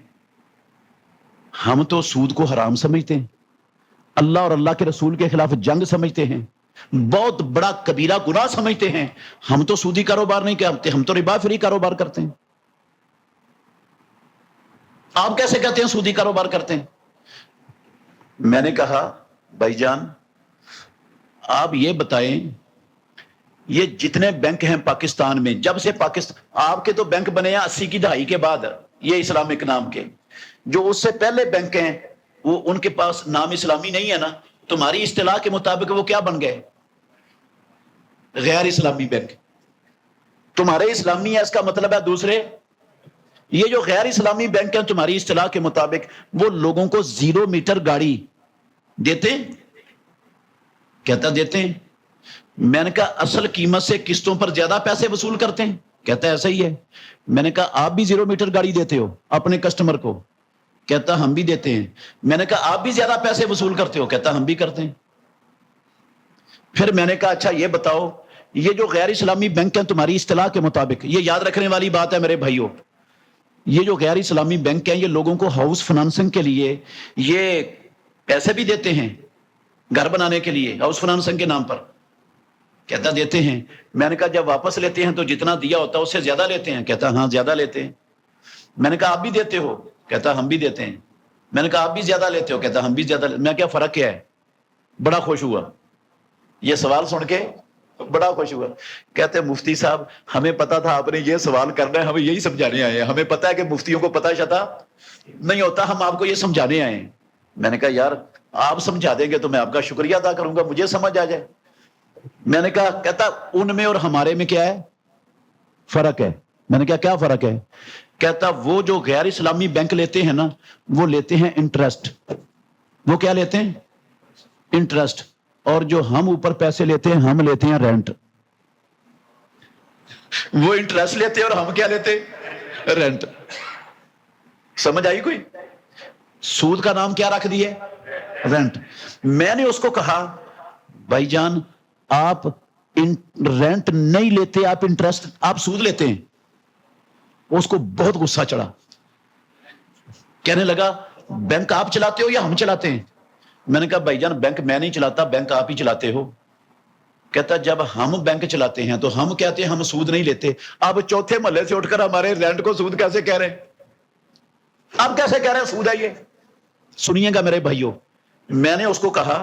ہم تو سود کو حرام سمجھتے ہیں، اللہ اور اللہ کے رسول کے خلاف جنگ سمجھتے ہیں، بہت بڑا کبیرہ گناہ سمجھتے ہیں، ہم تو سودی کاروبار نہیں کرتے، ہم تو ربا فری کاروبار کرتے ہیں۔ آپ کیسے کہتے ہیں سودی کاروبار کرتے ہیں؟ میں نے کہا بھائی جان آپ یہ بتائیں، یہ جتنے بینک ہیں پاکستان میں، جب سے پاکستان، آپ کے تو بینک بنے ہیں 80 کی دہائی کے بعد، یہ اسلامک نام کے، جو اس سے پہلے بینک ہیں وہ ان کے پاس نام اسلامی نہیں ہے نا، تمہاری اصطلاح کے مطابق وہ کیا بن گئے؟ غیر اسلامی بینک۔ تمہارے اسلامی ہے اس کا مطلب ہے دوسرے، یہ جو غیر اسلامی بینک ہیں تمہاری اصطلاح کے مطابق وہ لوگوں کو 0 میٹر گاڑی دیتے ہیں؟ کہتا دیتے ہیں۔ میں نے کہا اصل قیمت سے قسطوں پر زیادہ پیسے وصول کرتے ہیں؟ کہتا ایسا ہی ہے۔ میں نے کہا آپ بھی 0 میٹر گاڑی دیتے ہو اپنے کسٹمر کو؟ کہتا ہم بھی دیتے ہیں۔ میں نے کہا آپ بھی زیادہ پیسے وصول کرتے ہو؟ کہتا ہم بھی کرتے ہیں۔ پھر میں نے کہا اچھا یہ بتاؤ، یہ جو غیر اسلامی بینک ہیں تمہاری اصطلاح کے مطابق، یہ یاد رکھنے والی بات ہے میرے بھائیوں، یہ جو غیر اسلامی بینک ہیں یہ لوگوں کو ہاؤس فنانسنگ کے لیے یہ پیسے بھی دیتے ہیں، گھر بنانے کے لیے ہاؤس فنانسنگ کے نام پر؟ کہتا دیتے ہیں۔ میں نے کہا جب واپس لیتے ہیں تو جتنا دیا ہوتا ہے اس سے زیادہ لیتے ہیں؟ کہتا ہاں زیادہ لیتے ہیں۔ میں نے کہا آپ بھی دیتے ہو؟ کہتا ہم بھی دیتے ہیں۔ میں نے کہا آپ بھی زیادہ لیتے ہو؟ کہتا ہم بھی زیادہ لیتے ہیں۔ میں کیا فرق کیا ہے؟ بڑا خوش ہوا، یہ سوال سن کے بڑا خوش ہوا۔ کہتے مفتی صاحب ہمیں پتا تھا آپ نے یہ سوال کرنا ہے، ہمیں یہی سمجھانے آئے ہیں، ہمیں پتا ہے کہ مفتیوں کو پتا شتا نہیں ہوتا، ہم آپ کو یہ سمجھانے آئے ہیں۔ میں نے کہا یار آپ سمجھا دیں گے تو میں آپ کا شکریہ ادا کروں گا، مجھے سمجھ آ جائے۔ میں نے کہا کہتا ان میں اور ہمارے میں کیا ہے فرق ہے؟ میں نے کہا کیا فرق ہے؟ کہتا وہ جو غیر اسلامی بینک لیتے ہیں نا وہ لیتے ہیں انٹرسٹ۔ وہ کیا لیتے ہیں؟ انٹرسٹ۔ اور جو ہم اوپر پیسے لیتے ہیں ہم لیتے ہیں رینٹ۔ وہ انٹرسٹ لیتے ہیں اور ہم کیا لیتے ہیں؟ رینٹ۔ سمجھ آئی کوئی؟ سود کا نام کیا رکھ دیے؟ رینٹ۔ میں نے اس کو کہا بھائی جان آپ رینٹ نہیں لیتے، آپ انٹرسٹ، آپ سود لیتے ہیں۔ اس کو بہت غصہ چڑھا، کہنے لگا بینک آپ چلاتے ہو یا ہم چلاتے ہیں؟ میں نے کہا بھائی جان بینک میں نہیں چلاتا، بینک آپ ہی چلاتے ہو۔ کہتا جب ہم بینک چلاتے ہیں تو ہم کہتے ہیں ہم سود نہیں لیتے، اب چوتھے محلے سے اٹھ کر ہمارے رینٹ کو سود کیسے کہہ رہے ہیں؟ اب کیسے کہہ رہے ہیں سود ہے یہ؟ سنیے گا میرے بھائیوں، میں نے اس کو کہا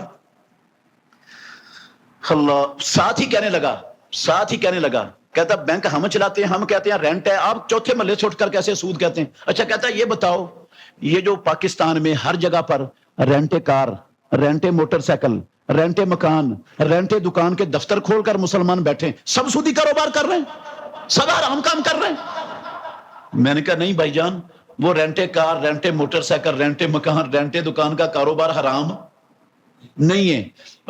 اللہ، ساتھ ہی کہنے لگا کہتا بینک ہم چلاتے ہیں، ہم کہتے ہیں رینٹ ہے، آپ چوتھے محلے سے اٹھ کر کیسے سود کہتے ہیں؟ اچھا کہتا یہ بتاؤ، یہ جو پاکستان میں ہر جگہ پر رینٹ کار، رینٹ موٹر سائیکل، رینٹ مکان، رینٹ دکان کے دفتر کھول کر مسلمان بیٹھے سب سودی کاروبار کر رہے ہیں، سب حرام کام کر رہے ہیں؟ میں نے کہا نہیں بھائی جان، وہ رینٹ کار، رینٹ موٹر سائیکل، رینٹ مکان، رینٹ دکان کا کاروبار حرام نہیں ہے۔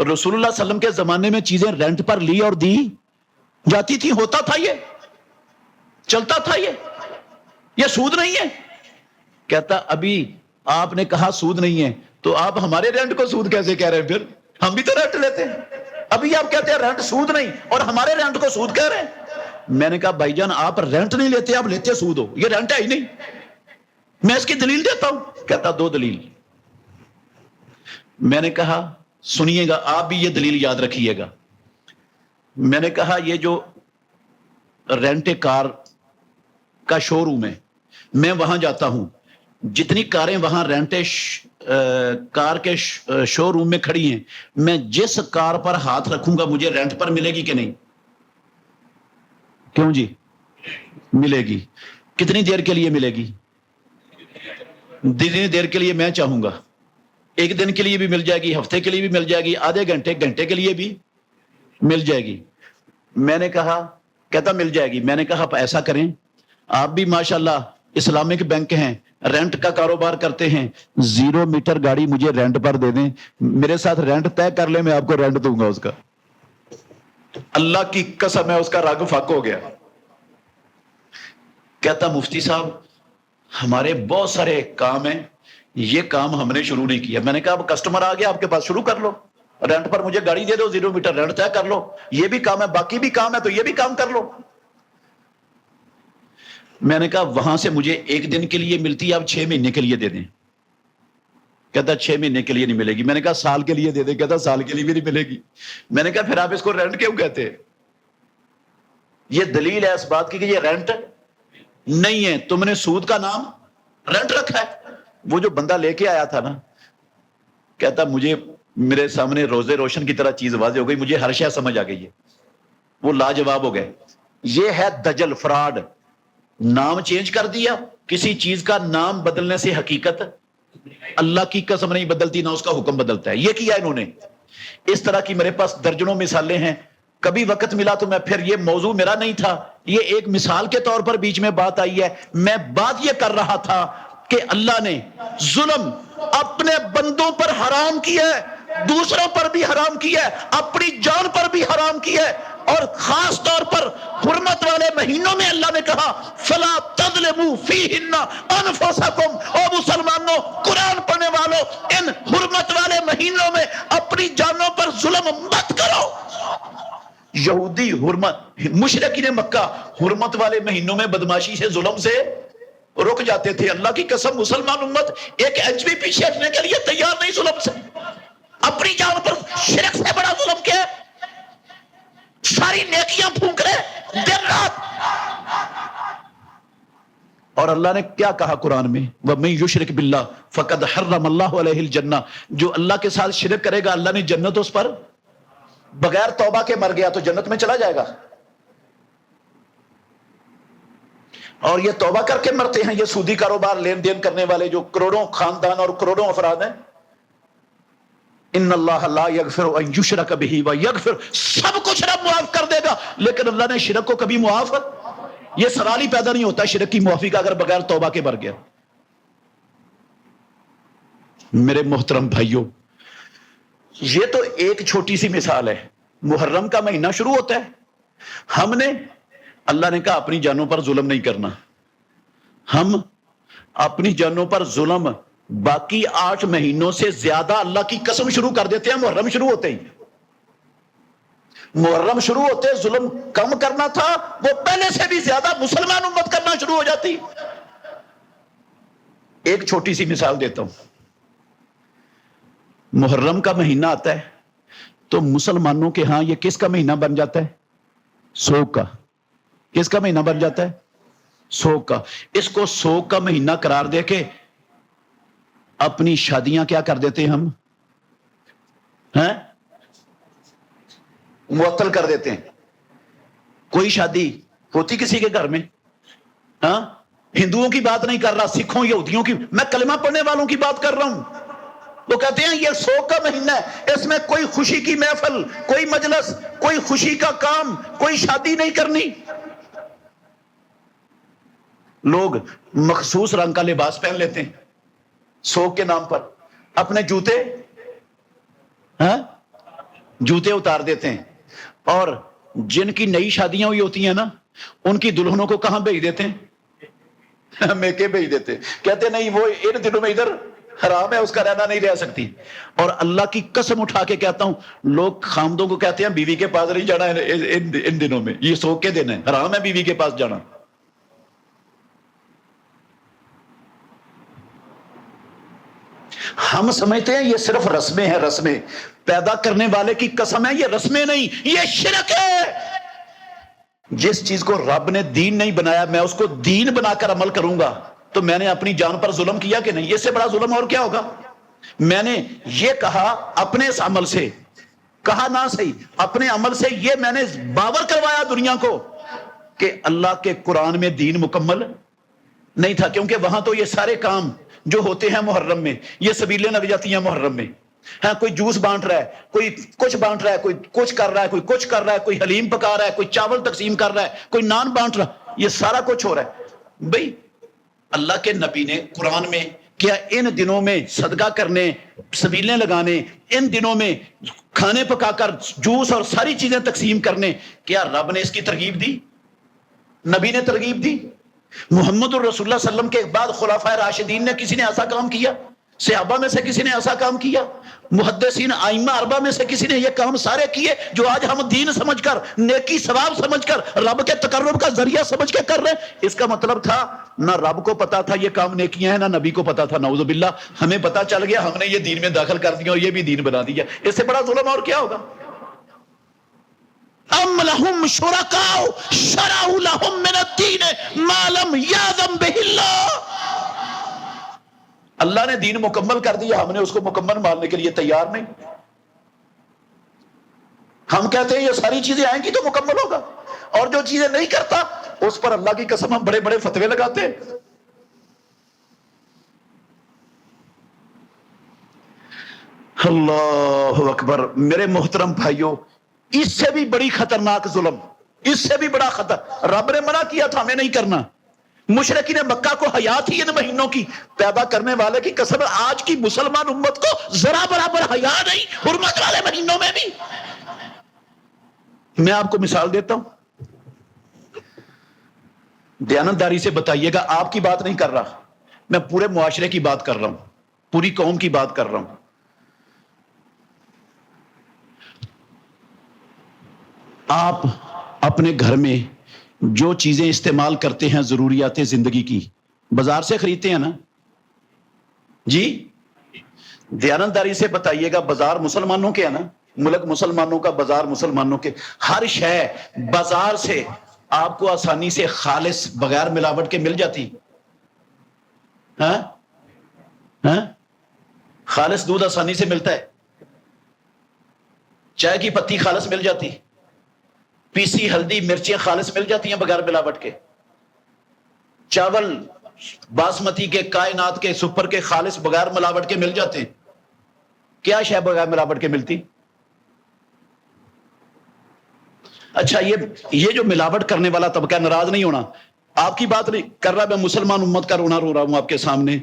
رسول اللہ صلی اللہ علیہ وسلم کے زمانے میں چیزیں رینٹ پر لی اور دی جاتی تھی، ہوتا تھا، یہ چلتا تھا، یہ سود نہیں ہے۔ کہتا ابھی آپ نے کہا سود نہیں ہے تو آپ ہمارے رینٹ کو سود کیسے کہہ رہے ہیں؟ پھر ہم بھی تو رینٹ لیتے ہیں، ابھی آپ کہتے ہیں رینٹ سود نہیں، اور ہمارے رینٹ کو سود کہہ رہے ہیں۔ میں نے کہا بھائی جان آپ رینٹ نہیں لیتے، آپ لیتے سود ہو، یہ رینٹ ہے ہی نہیں، میں اس کی دلیل دیتا ہوں۔ کہتا دو دلیل۔ میں نے کہا سنیے گا، آپ بھی یہ دلیل یاد رکھیے گا۔ میں نے کہا یہ جو رینٹ کار کا شو روم ہے، میں وہاں جاتا ہوں، جتنی کاریں وہاں رینٹ کار کے شو روم میں کھڑی ہیں، میں جس کار پر ہاتھ رکھوں گا مجھے رینٹ پر ملے گی کہ نہیں؟ کیوں جی ملے گی؟ کتنی دیر کے لیے ملے گی؟ جتنی دیر کے لیے میں چاہوں گا، ایک دن کے لیے بھی مل جائے گی، ہفتے کے لیے بھی مل جائے گی، آدھے گھنٹے کے لیے بھی مل جائے گی۔ میں نے کہا، کہتا مل جائے گی۔ میں نے کہا آپ ایسا کریں، آپ بھی ماشاءاللہ اسلامک بینک ہیں، رینٹ کا کاروبار کرتے ہیں، 0 میٹر گاڑی مجھے رینٹ پر دے دیں، میرے ساتھ رینٹ طے کر لیں، میں آپ کو رینٹ دوں گا اس کا۔ اللہ کی قسم ہے اس کا رگ پھک ہو گیا۔ کہتا مفتی صاحب ہمارے بہت سارے کام ہیں، یہ کام ہم نے شروع نہیں کیا۔ میں نے کہا اب کسٹمر آ گیا آپ کے پاس، شروع کر لو، رینٹ پر مجھے گاڑی دے دو، 0 میٹر رینٹ طے کر لو، یہ بھی کام ہے، باقی بھی کام ہے تو یہ بھی کام کر لو۔ میں نے کہا وہاں سے مجھے ایک دن کے لیے ملتی ہے، آپ 6 مہینے کے لیے دے دیں۔ کہتا 6 مہینے کے لیے نہیں ملے گی۔ میں نے کہا سال کے لیے دے دیں۔ کہتا سال کے لیے بھی نہیں ملے گی۔ میں نے کہا پھر آپ اس کو رینٹ کیوں کہتے ہیں؟ یہ دلیل ہے اس بات کی کہ یہ رینٹ نہیں ہے، تم نے سود کا نام رینٹ رکھا ہے۔ وہ جو بندہ لے کے آیا تھا نا، کہتا مجھے میرے سامنے روزے روشن کی طرح چیز واضح ہو گئی، مجھے ہر شے سمجھ آ گئی ہے، وہ لاجواب ہو گئے۔ یہ ہے دجل، فراڈ۔ نام چینج کر دیا، کسی چیز کا نام بدلنے سے حقیقت اللہ کی قسم نہیں بدلتی، نہ اس کا حکم بدلتا ہے۔ یہ کیا انہوں نے۔ اس طرح کی میرے پاس درجنوں مثالیں ہیں، کبھی وقت ملا تو میں پھر، یہ موضوع میرا نہیں تھا، یہ ایک مثال کے طور پر بیچ میں بات آئی ہے۔ میں بات یہ کر رہا تھا کہ اللہ نے ظلم اپنے بندوں پر حرام کیا ہے، دوسروں پر بھی حرام کیا ہے، اپنی جان پر بھی حرام کیا ہے، اور خاص طور پر حرمت والے مہینوں میں اللہ نے کہا فَلَا تَظْلِمُوا فِيهِنَّ أَنفُسَكُمْ۔ او مسلمانوں، قرآن پڑھنے والوں، ان حرمت والے مہینوں میں اپنی جانوں پر ظلم مت کرو۔ یہودی مشرکین مکہ حرمت والے مہینوں میں بدماشی سے، ظلم سے رک جاتے تھے۔ اللہ کی قسم مسلمان امت ایک انچ بھی پیچھے ہٹنے کے لیے تیار نہیں ظلم سے۔ اپنی جان پر شرک سے بڑا ظلم کیا ہے؟ ساری نیکیاں پھونک رہے دن رات۔ اور اللہ نے کیا کہا قرآن میں؟ وَمَن يُشْرِكْ بِاللَّهِ فَقَدْ حَرَّمَ اللَّهُ عَلَيْهِ الْجَنَّةَ۔ جو اللہ کے ساتھ شرک کرے گا اللہ نے جنت اس پر، بغیر توبہ کے مر گیا تو جنت میں چلا جائے گا۔ اور یہ توبہ کر کے مرتے ہیں، یہ سودی کاروبار لین دین کرنے والے جو کروڑوں خاندان اور کروڑوں افراد ہیں۔ ان اللہ لا یغفر ان یشرک بہ ویغفر، سب کچھ رب معاف کر دے گا، لیکن اللہ نے شرک کو کبھی معاف، یہ سوال ہی پیدا نہیں ہوتا شرک کی معافی کا اگر بغیر توبہ کے مر گیا۔ میرے محترم بھائیوں، یہ تو ایک چھوٹی سی مثال ہے۔ محرم کا مہینہ شروع ہوتا ہے، ہم نے، اللہ نے کہا اپنی جانوں پر ظلم نہیں کرنا، ہم اپنی جانوں پر ظلم باقی 8 مہینوں سے زیادہ اللہ کی قسم شروع کر دیتے ہیں محرم شروع ہوتے ہی۔ محرم شروع ہوتے ظلم کم کرنا تھا، وہ پہلے سے بھی زیادہ مسلمان امت کرنا شروع ہو جاتی۔ ایک چھوٹی سی مثال دیتا ہوں۔ محرم کا مہینہ آتا ہے تو مسلمانوں کے ہاں یہ کس کا مہینہ بن جاتا ہے؟ سوگ کا۔ کس کا مہینہ بن جاتا ہے؟ سوگ کا۔ اس کو سوگ کا مہینہ قرار دے کے اپنی شادیاں کیا کر دیتے ہیں ہم؟ معطل کر دیتے ہیں۔ کوئی شادی ہوتی کسی کے گھر میں؟ ہندوؤں کی بات نہیں کر رہا، سکھوں یہودیوں کی، میں کلمہ پڑھنے والوں کی بات کر رہا ہوں۔ وہ کہتے ہیں یہ سوگ کا مہینہ ہے، اس میں کوئی خوشی کی محفل، کوئی مجلس، کوئی خوشی کا کام، کوئی شادی نہیں کرنی۔ لوگ مخصوص رنگ کا لباس پہن لیتے ہیں سوگ کے نام پر، اپنے جوتے اتار دیتے ہیں، اور جن کی نئی شادیاں ہوئی ہوتی ہیں نا، ان کی دلہنوں کو کہاں بھیج دیتے ہیں؟ میکے بھیج دیتے ہیں۔ کہتے نہیں وہ ان دنوں میں ادھر حرام ہے، اس کا رہنا نہیں رہ سکتی. اور اللہ کی قسم اٹھا کے کہتا ہوں، لوگ خامدوں کو کہتے ہیں بیوی کے پاس نہیں جانا ان دنوں میں، یہ سو کے دن ہے، حرام ہے بیوی کے پاس جانا. ہم سمجھتے ہیں یہ صرف رسمیں ہیں، رسمیں. پیدا کرنے والے کی قسم ہے، یہ رسمیں نہیں، یہ شرک ہے. جس چیز کو رب نے دین نہیں بنایا میں اس کو دین بنا کر عمل کروں گا تو میں نے اپنی جان پر ظلم کیا کہ نہیں؟ اس سے بڑا ظلم اور کیا ہوگا؟ میں نے یہ کہا اپنے اس عمل سے، کہا نہ صحیح، اپنے عمل سے یہ میں نے باور کروایا دنیا کو کہ اللہ کے قرآن میں دین مکمل نہیں تھا، کیونکہ وہاں تو یہ سارے کام جو ہوتے ہیں محرم میں، یہ سبیلیں لگ جاتی ہیں محرم میں. ہاں، کوئی جوس بانٹ رہا ہے، کوئی کچھ بانٹ رہا ہے، کوئی کچھ کر رہا ہے، کوئی کچھ کر رہا ہے، کوئی حلیم پکا رہا ہے، کوئی چاول تقسیم کر رہا ہے، کوئی نان بانٹ رہا ہے، یہ سارا کچھ ہو رہا ہے. بھئی اللہ کے نبی نے قرآن میں کیا ان دنوں میں صدقہ کرنے، سبیلیں لگانے، ان دنوں میں کھانے پکا کر جوس اور ساری چیزیں تقسیم کرنے، کیا رب نے اس کی ترغیب دی؟ نبی نے ترغیب دی؟ محمد الرسول اللہ صلی اللہ علیہ وسلم کے بعد خلفائے راشدین نے کسی نے ایسا کام کیا؟ صحابہ میں سے کسی نے ایسا کام کیا؟ محدثین ائمہ اربعہ میں سے کسی نے یہ کام سارے کیے جو آج ہم دین سمجھ کر، نیکی ثواب سمجھ کر، رب کے تقرب کا ذریعہ سمجھ کے کر رہے ہیں؟ اس کا مطلب تھا نہ رب کو پتا تھا یہ کام نیکیاں ہیں، نہ نبی کو پتا تھا. نعوذ باللہ، ہمیں پتا چل گیا، ہم نے یہ دین میں داخل کر دیا اور یہ بھی دین بنا دیا. اس سے بڑا ظلم اور کیا ہوگا؟ ام لہم شرکاء شرعوا لہم من الدین ما لم یأذن بہ اللہ. اللہ نے دین مکمل کر دیا، ہم نے اس کو مکمل ماننے کے لیے تیار نہیں. ہم کہتے ہیں یہ ساری چیزیں آئیں گی تو مکمل ہوگا، اور جو چیزیں نہیں کرتا اس پر اللہ کی قسم ہم بڑے بڑے فتوے لگاتے ہیں. اللہ اکبر. میرے محترم بھائیوں، اس سے بھی بڑی خطرناک ظلم، اس سے بھی بڑا خطر رب نے منع کیا تھا ہمیں نہیں کرنا. مشرکین مکہ کو حیا تھی ان مہینوں کی، پیدا کرنے والے کی قسم آج کی مسلمان امت کو ذرا برابر حیا نہیں حرمت والے مہینوں میں بھی. میں آپ کو مثال دیتا ہوں، دیانتداری سے بتائیے گا، آپ کی بات نہیں کر رہا، میں پورے معاشرے کی بات کر رہا ہوں، پوری قوم کی بات کر رہا ہوں. آپ اپنے گھر میں جو چیزیں استعمال کرتے ہیں ضروریات زندگی کی، بازار سے خریدتے ہیں نا جی؟ دیانتداری سے بتائیے گا، بازار مسلمانوں کے ہے نا، ملک مسلمانوں کا، بازار مسلمانوں کے. ہر شے بازار سے آپ کو آسانی سے خالص بغیر ملاوٹ کے مل جاتی. ہاں ہاں، خالص دودھ آسانی سے ملتا ہے، چائے کی پتی خالص مل جاتی، پیسی ہلدی مرچیں خالص مل جاتی ہیں بغیر ملاوٹ کے، چاول باسمتی کے، کائنات کے، سپر کے خالص بغیر ملاوٹ کے مل جاتے ہیں. کیا شے بغیر ملاوٹ کے ملتی؟ اچھا، یہ جو ملاوٹ کرنے والا طبقہ، ناراض نہیں ہونا، آپ کی بات نہیں کر رہا، میں مسلمان امت کا رونا رو رہا ہوں آپ کے سامنے.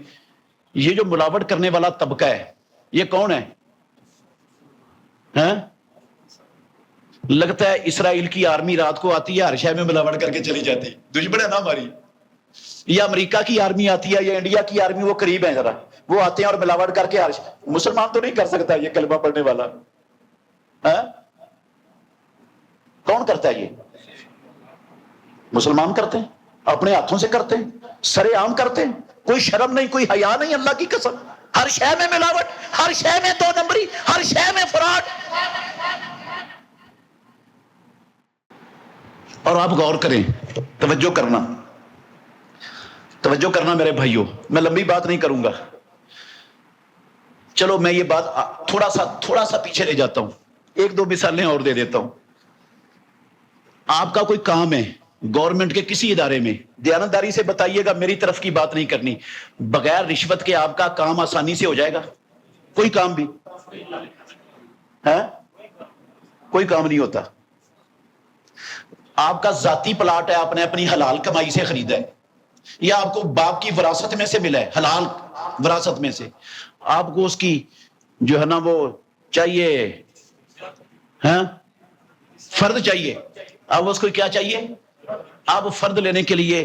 یہ جو ملاوٹ کرنے والا طبقہ ہے یہ کون ہے؟ ہاں؟ لگتا ہے اسرائیل کی آرمی رات کو آتی ہے، ہر شے میں ملاوٹ کر کے چلی جاتی. دشمن ہے نا ہماری. یا امریکہ کی آرمی آتی ہے یا انڈیا کی آرمی، وہ قریب ہیں ذرا، وہ آتے ہیں اور ملاوٹ کر کے ہر شے. مسلمان تو نہیں کر سکتا یہ کلمہ پڑھنے والا. ہاں؟ کون کرتا ہے یہ؟ مسلمان کرتے ہیں، اپنے ہاتھوں سے کرتے ہیں، سرے عام کرتے ہیں، کوئی شرم نہیں، کوئی حیا نہیں. اللہ کی قسم، ہر شے میں ملاوٹ، ہر شے میں دو نمبری، ہر شے میں فراڈ. اور آپ غور کریں، توجہ کرنا میرے بھائیوں، میں لمبی بات نہیں کروں گا. چلو میں یہ بات تھوڑا سا پیچھے لے جاتا ہوں، ایک دو مثالیں اور دے دیتا ہوں. آپ کا کوئی کام ہے گورنمنٹ کے کسی ادارے میں، دیانتداری سے بتائیے گا، میری طرف کی بات نہیں کرنی، بغیر رشوت کے آپ کا کام آسانی سے ہو جائے گا؟ کوئی کام بھی؟ ہاں؟ کوئی کام نہیں ہوتا. آپ کا ذاتی پلاٹ ہے، آپ نے اپنی حلال کمائی سے خریدا ہے، یا آپ کو باپ کی وراثت میں سے ملا ہے، حلال وراثت میں سے، آپ کو اس کی جو ہے نا وہ چاہیے، ہاں، فرد چاہیے. اب اس کو کیا چاہیے؟ آپ فرد لینے کے لیے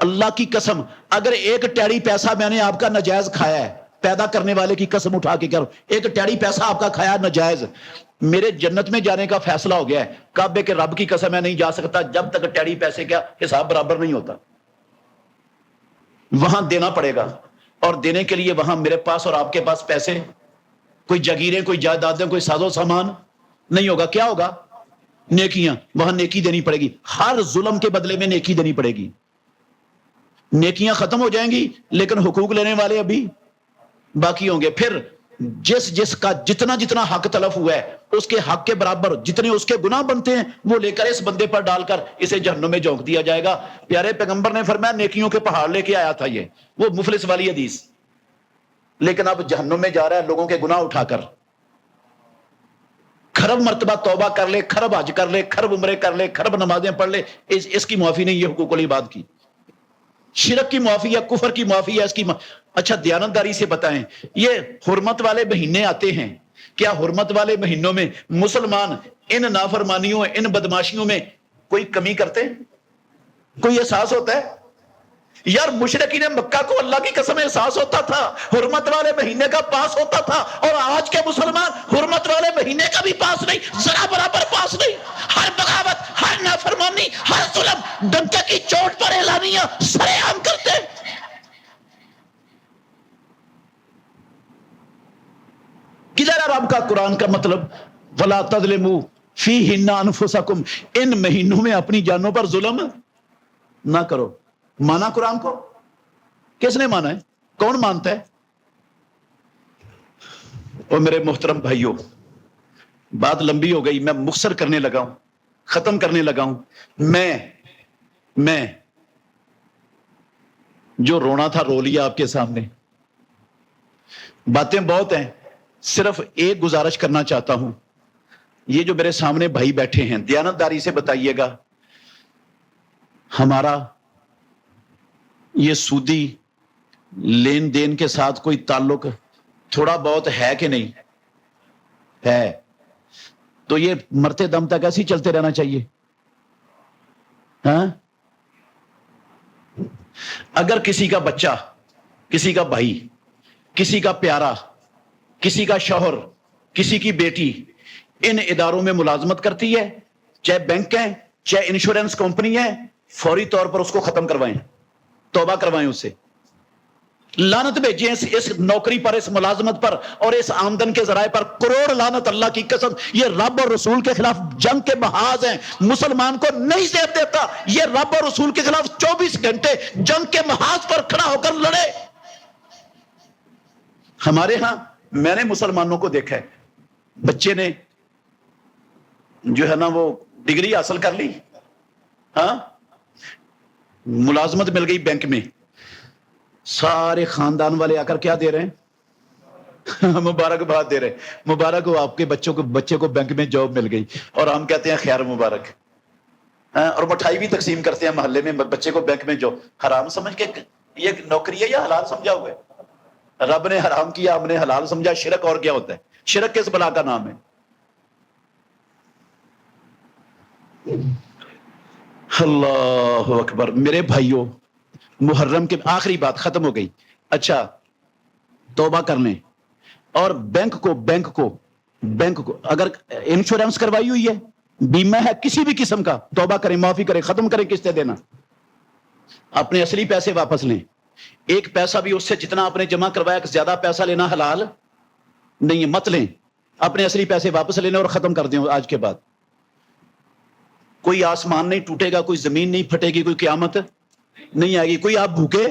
اللہ کی قسم اگر ایک ٹیڑی پیسہ میں نے آپ کا ناجائز کھایا ہے، پیدا کرنے والے کی قسم اٹھا کے کرو، ایک ٹیڑی پیسہ آپ کا کھایا ناجائز، میرے جنت میں جانے کا فیصلہ ہو گیا ہے، کعبے کے رب کی قسم میں نہیں جا سکتا جب تک ٹیڑی پیسے کا حساب برابر نہیں ہوتا۔ وہاں دینا پڑے گا، اور دینے کے لیے وہاں میرے پاس اور آپ کے پاس پیسے، کوئی جگیریں، کوئی جائیدادیں، کوئی ساز و سامان نہیں ہوگا۔ کیا ہوگا؟ نیکیاں۔ وہاں نیکی دینی پڑے گی، ہر ظلم کے بدلے میں نیکی دینی پڑے گی۔ نیکیاں ختم ہو جائیں گی لیکن حقوق لینے والے ابھی باقی ہوں گے۔ پھر جس کا جتنا حق تلف ہوا ہے اس کے حق کے برابر جتنے اس کے گناہ بنتے ہیں وہ لے کر اس بندے پر ڈال کر اسے جہنم میں جھونک دیا جائے گا۔ پیارے پیغمبر نے فرمایا نیکیوں کے پہاڑ لے کے آیا تھا، یہ وہ مفلس والی حدیث، لیکن اب جہنم میں جا رہا ہے لوگوں کے گناہ اٹھا کر۔ کھرب مرتبہ توبہ کر لے، کھرب حج کر لے، کھرب عمرے کر لے، کھرب نمازیں پڑھ لے، اس کی معافی نہیں، یہ حقوق العباد کی، شرک کی معافی ہے، کفر کی معافی ہے، اس کی اچھا دیانتداری سے بتائیں، یہ حرمت والے مہینے آتے ہیں، کیا حرمت والے مہینوں میں مسلمان ان نافرمانیوں، ان بدماشیوں میں کوئی کمی کرتے ہیں؟ کوئی احساس ہوتا ہے؟ یار مشرکین مکہ کو اللہ کی قسم احساس ہوتا تھا، حرمت والے مہینے کا پاس ہوتا تھا، اور آج کے مسلمان حرمت والے مہینے کا بھی پاس نہیں، ذرا برابر پاس نہیں، ہر بغاوت، ہر نافرمانی، ہر ظلم ڈنکے کی چوٹ پر اعلانیہ سرے عام کرتے ہیں۔ کدھر ہے رب کا قرآن کا مطلب؟ وَلَا تَظْلِمُوا فِيهِنَّ أَنفُسَكُمْ، ان مہینوں میں اپنی جانوں پر ظلم نہ کرو۔ مانا قرآن کو؟ کس نے مانا ہے؟ کون مانتا ہے؟ اور میرے محترم بھائیوں، بات لمبی ہو گئی، میں مختصر کرنے لگا ہوں، ختم کرنے لگا ہوں۔ میں جو رونا تھا رو لیا آپ کے سامنے، باتیں بہت ہیں، صرف ایک گزارش کرنا چاہتا ہوں۔ یہ جو میرے سامنے بھائی بیٹھے ہیں، دیانتداری سے بتائیے گا، ہمارا یہ سودی لین دین کے ساتھ کوئی تعلق تھوڑا بہت ہے کہ نہیں ہے؟ تو یہ مرتے دم تک ایسے ہی چلتے رہنا چاہیے؟ ہاں، اگر کسی کا بچہ، کسی کا بھائی، کسی کا پیارا، کسی کا شوہر، کسی کی بیٹی ان اداروں میں ملازمت کرتی ہے، چاہے بینک ہے، چاہے انشورنس کمپنی ہے، فوری طور پر اس کو ختم کروائیں، توبہ کروائیں اس سے، لعنت بھیجیں اس نوکری پر، اس ملازمت پر، اور اس آمدن کے ذرائع پر کروڑ لعنت۔ اللہ کی قسم یہ رب اور رسول کے خلاف جنگ کے محاذ ہیں، مسلمان کو نہیں زیب دیتا، یہ رب اور رسول کے خلاف 24 گھنٹے جنگ کے محاذ پر کھڑا ہو کر لڑے۔ ہمارے ہاں میں نے مسلمانوں کو دیکھا ہے، بچے نے جو ہے نا وہ ڈگری حاصل کر لی، ہاں، ملازمت مل گئی بینک میں، سارے خاندان والے آ کر کیا دے رہے ہیں؟ مبارکباد دے رہے، مبارک ہو آپ کے بچے کو بینک میں جاب مل گئی، اور ہم کہتے ہیں خیر مبارک، اور مٹھائی بھی تقسیم کرتے ہیں محلے میں، بچے کو بینک میں جو حرام سمجھ کے یہ نوکری ہے یا حلال سمجھا ہوا ہے؟ رب نے حرام کیا، ہم نے حلال سمجھا۔ شرک اور کیا ہوتا ہے؟ شرک کس بلا کا نام ہے؟ اللہ اکبر۔ میرے بھائیوں، محرم کے آخری بات ختم ہو گئی۔ اچھا، توبہ کر لیں، اور بینک کو اگر انشورنس کروائی ہوئی ہے، بیمہ ہے کسی بھی قسم کا، توبہ کریں، معافی کریں، ختم کریں قسطیں دینا، اپنے اصلی پیسے واپس لیں۔ ایک پیسہ بھی اس سے جتنا آپ نے جمع کروایا زیادہ پیسہ لینا حلال نہیں ہے، مت لیں، اپنے اصلی پیسے واپس لینے اور ختم کر دیں۔ آج کے بعد کوئی آسمان نہیں ٹوٹے گا، کوئی زمین نہیں پھٹے گی، کوئی قیامت نہیں آئے گی، کوئی آپ بھوکے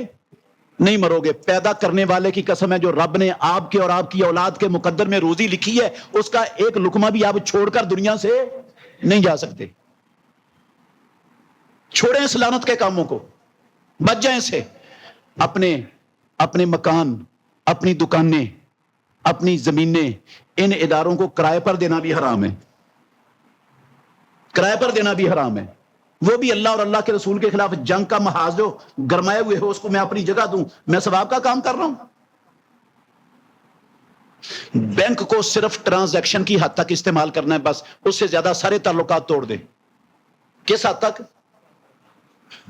نہیں مرو گے۔ پیدا کرنے والے کی قسم ہے، جو رب نے آپ کے اور آپ کی اولاد کے مقدر میں روزی لکھی ہے، اس کا ایک لقمہ بھی آپ چھوڑ کر دنیا سے نہیں جا سکتے۔ چھوڑیں اس لعنت کے کاموں کو، بچ جائیں سے۔ اپنے مکان، اپنی دکانیں، اپنی زمینیں ان اداروں کو کرائے پر دینا بھی حرام ہے، کرائے پر دینا بھی حرام ہے۔ وہ بھی اللہ اور اللہ کے رسول کے خلاف جنگ کا محاذ جو گرمائے ہوئے ہو، اس کو میں اپنی جگہ دوں، میں ثواب کا کام کر رہا ہوں۔ بینک کو صرف ٹرانزیکشن کی حد تک استعمال کرنا ہے، بس، اس سے زیادہ سارے تعلقات توڑ دیں۔ کس حد تک؟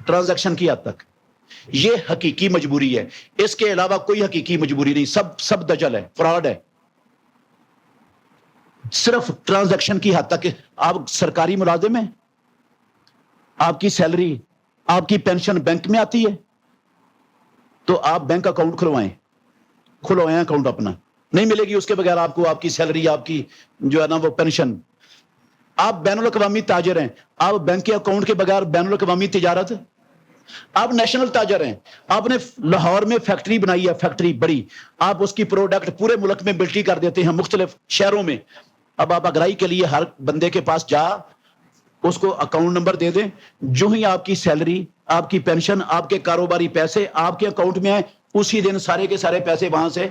ٹرانزیکشن کی حد تک۔ یہ حقیقی مجبوری ہے، اس کے علاوہ کوئی حقیقی مجبوری نہیں، سب دجل ہے، فراڈ ہے. صرف ٹرانزیکشن کی حد تک. آپ سرکاری ملازم ہیں، آپ کی سیلری، آپ کی پینشن بینک میں آتی ہے، تو آپ بینک اکاؤنٹ کھلوائیں اکاؤنٹ اپنا. نہیں ملے گی اس کے بغیر آپ کو آپ کی سیلری، آپ کی جو ہے نا وہ پینشن. آپ بین الاقوامی تاجر ہیں، آپ بینک کے اکاؤنٹ کے بغیر بین الاقوامی تجارت. آپ نیشنل تاجر ہیں، آپ نے لاہور میں فیکٹری بنائی ہے، فیکٹری بڑی، آپ اس کی پروڈکٹ پورے ملک میں ملٹی کر دیتے ہیں مختلف شہروں میں. اب آپ اگرائی کے لیے ہر بندے کے پاس جا، اس کو اکاؤنٹ نمبر دے دیں، جو ہی آپ کی سیلری، آپ کی پینشن، آپ کے کاروباری پیسے آپ کے اکاؤنٹ میں آئے، اسی دن سارے کے سارے پیسے وہاں سے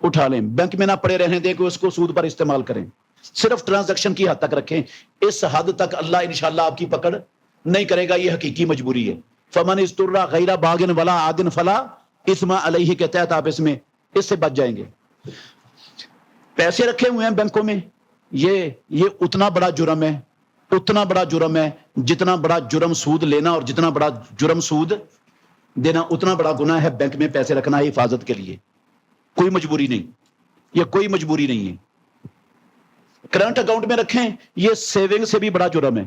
اٹھا لیں. بینک میں نہ پڑے رہنے دیں کہ اس کو سود پر استعمال کریں. صرف ٹرانزیکشن کی حد تک رکھیں. اس حد تک اللہ انشاءاللہ آپ کی پکڑ نہیں کرے گا. یہ حقیقی مجبوری ہے. فمن استر غیر باغ ولا عاد فلا اثم علیہ کے تحت آپ اس سے بچ جائیں گے. پیسے رکھے ہوئے ہیں بینکوں میں، یہ اتنا بڑا جرم ہے، اتنا بڑا جرم ہے جتنا بڑا جرم سود لینا، اور جتنا بڑا جرم سود دینا اتنا بڑا گناہ ہے بینک میں پیسے رکھنا ہے حفاظت کے لیے. کوئی مجبوری نہیں، یہ کوئی مجبوری نہیں ہے. کرنٹ اکاؤنٹ میں رکھیں، یہ سیونگ سے بھی بڑا جرم ہے،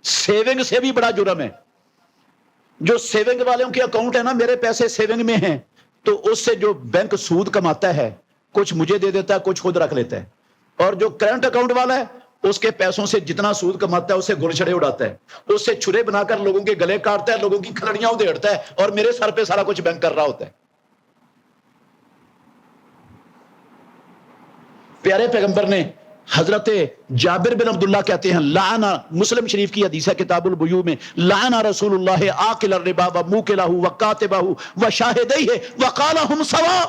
سیونگ سے بھی بڑا جرم ہے. جو سیونگ والوں کے اکاؤنٹ ہے نا، میرے پیسے سیونگ میں ہیں، تو اس سے جو بینک سود کماتا ہے کچھ مجھے دے دیتا ہے، کچھ خود رکھ لیتا ہے. اور جو کرنٹ اکاؤنٹ والا ہے اس کے پیسوں سے جتنا سود کماتا ہے اسے گل چھڑے اڑاتا ہے، اس سے چھرے بنا کر لوگوں کے گلے کاٹتا ہے، لوگوں کی کھلڑیاں ادھیڑتا ہے، اور میرے سر پہ سارا کچھ بینک کر رہا ہوتا ہے. پیارے پیغمبر نے، حضرت جابر بن عبداللہ کہتے ہیں، لعن، مسلم شریف کی حدیث ہے کتاب البیوع میں، لعن رسول اللہ آکل الربا و موکلہ و کاتبہ و شاہدیہ وقال ہم سوا.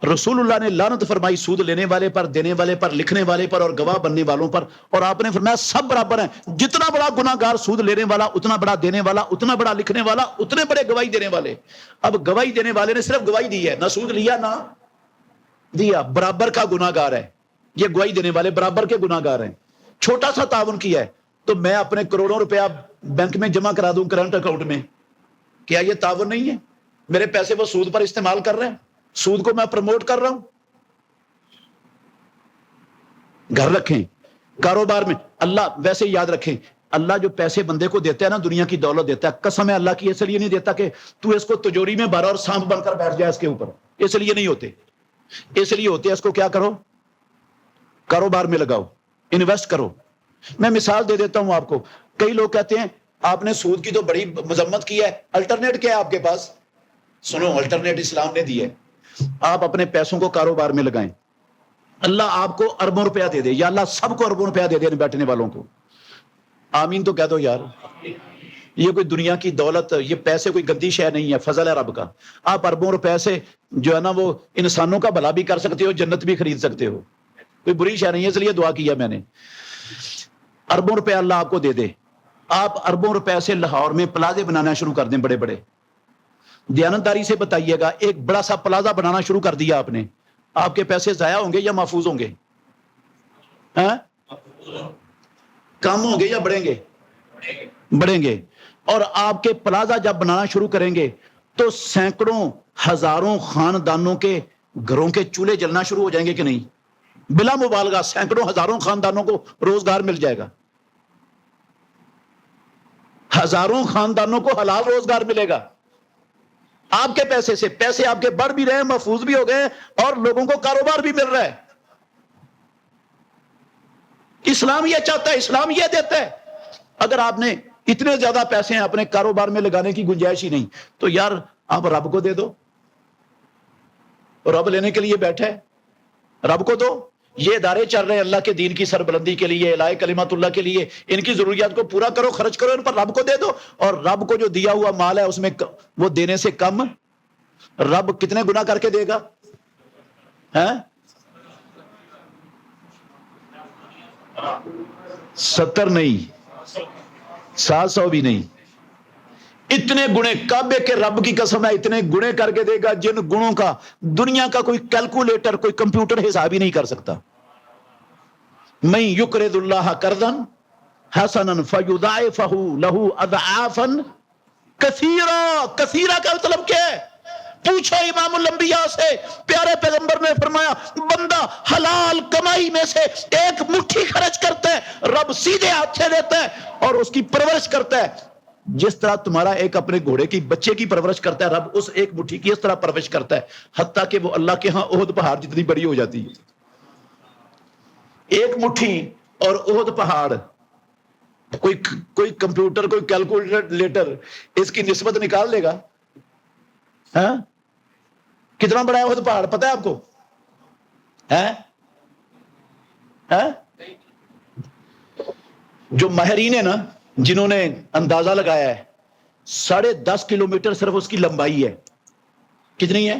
رسول اللہ نے لعنت فرمائی سود لینے والے پر، دینے والے پر، لکھنے والے پر، اور گواہ بننے والوں پر. اور آپ نے فرمایا سب برابر ہیں. جتنا بڑا گناہ گار سود لینے والا، اتنا بڑا دینے والا، اتنا بڑا لکھنے والا، اتنے بڑے گواہی دینے والے. اب گواہی دینے والے نے صرف گواہی دی ہے، نہ سود لیا نہ دیا، برابر کا گناہ گار ہے. یہ گواہی دینے والے برابر کے گناہ گار ہیں. چھوٹا سا تعاون کیا ہے تو میں اپنے کروڑوں روپیہ بینک میں جمع کرا دوں کرنٹ اکاؤنٹ میں، کیا یہ تعاون نہیں ہے؟ میرے پیسے وہ سود پر استعمال کر رہے ہیں، سود کو میں پروموٹ کر رہا ہوں. گھر رکھیں، کاروبار میں. اللہ ویسے یاد رکھیں، اللہ جو پیسے بندے کو دیتا ہے نا، دنیا کی دولت دیتا ہے، قسم ہے اللہ کی، اس لیے نہیں دیتا کہ تو اس کو تجوری میں بھر اور سانپ بن کر بیٹھ جائے اس کے اوپر. اس لیے نہیں ہوتے، اس لیے ہوتے اس کو کیا کرو، کاروبار میں لگاؤ، انویسٹ کرو. میں مثال دے دیتا ہوں آپ کو. کئی لوگ کہتے ہیں آپ نے سود کی تو بڑی مذمت کی ہے، الٹرنیٹ کیا ہے آپ کے پاس؟ سنو، الٹرنیٹ اسلام نے دی ہے. آپ اپنے پیسوں کو کاروبار میں لگائیں، اللہ آپ کو اربوں روپیہ دے دے، یا اللہ سب کو اربوں روپیہ دے دے بیٹھنے والوں کو. آمین تو کہہ دو یار. یہ کوئی دنیا کی دولت، یہ پیسے کوئی گندی شے نہیں ہے، فضل ہے رب کا. آپ اربوں روپے سے جو ہے نا وہ انسانوں کا بھلا بھی کر سکتے ہو، جنت بھی خرید سکتے ہو. کوئی بری شے نہیں ہے، اس لیے دعا کیا میں نے. اربوں روپے اللہ آپ کو دے دے، آپ اربوں روپے سے لاہور میں پلازے بنانا شروع کر دیں، بڑے بڑے. دیانتداری سے بتائیے گا، ایک بڑا سا پلازا بنانا شروع کر دیا آپ نے، آپ کے پیسے ضائع ہوں گے یا محفوظ ہوں گے؟ کم ہوں گے یا بڑھیں گے؟ بڑھیں گے. اور آپ کے پلازا جب بنانا شروع کریں گے تو سینکڑوں ہزاروں خاندانوں کے گھروں کے چولہے جلنا شروع ہو جائیں گے کہ نہیں؟ بلا مبالغہ سینکڑوں ہزاروں خاندانوں کو روزگار مل جائے گا، ہزاروں خاندانوں کو حلال روزگار ملے گا آپ کے پیسے سے. پیسے آپ کے بڑھ بھی رہے ہیں، محفوظ بھی ہو گئے ہیں، اور لوگوں کو کاروبار بھی مل رہا ہے. اسلام یہ چاہتا ہے، اسلام یہ دیتا ہے. اگر آپ نے اتنے زیادہ پیسے ہیں اپنے کاروبار میں لگانے کی گنجائش ہی نہیں، تو یار آپ رب کو دے دو. رب لینے کے لیے بیٹھے، رب کو دو. یہ ادارے چل رہے ہیں اللہ کے دین کی سربلندی کے لیے، اعلاء کلمات اللہ کے لیے، ان کی ضروریات کو پورا کرو، خرچ کرو، ان پر رب کو دے دو. اور رب کو جو دیا ہوا مال ہے اس میں وہ دینے سے کم رب کتنے گنا کر کے دے گا؟ 70 نہیں، 700 بھی نہیں. اتنے گنے، کعبے کے رب کی قسم ہے، اتنے گنے کر کے دے گا جن گنوں کا دنیا کا کوئی کیلکولیٹر، کوئی کمپیوٹر حساب ہی نہیں کر سکتا. من یقرض اللہ قرضا حسنا فیضاعفہ لہ اضعافا کثیرہ، کثیرہ کا مطلب کیا ہے؟ پوچھو امام الانبیاء سے، پیارے پیغمبر نے فرمایا بندہ حلال کمائی میں سے ایک مٹھی خرچ کرتا ہے، رب سیدھے ہاتھ سے دیتا ہے اور اس کی پرورش کرتا ہے۔ جس طرح تمہارا ایک اپنے گھوڑے کی بچے کی پرورش کرتا ہے، رب اس ایک مٹھی کی اس طرح پرورش کرتا ہے، حتیٰ کہ وہ اللہ کے ہاں احد پہاڑ جتنی بڑی ہو جاتی ہے۔ ایک مٹھی اور احد پہاڑ، کوئی کمپیوٹر، کوئی کیلکولیٹر اس کی نسبت نکال لے گا؟ ہاں؟ کتنا بڑا ہے احد پہاڑ پتہ ہے آپ کو؟ جو ماہرین ہیں نا، جنہوں نے اندازہ لگایا ہے 10.5 کلومیٹر صرف اس کی لمبائی ہے۔ کتنی ہے؟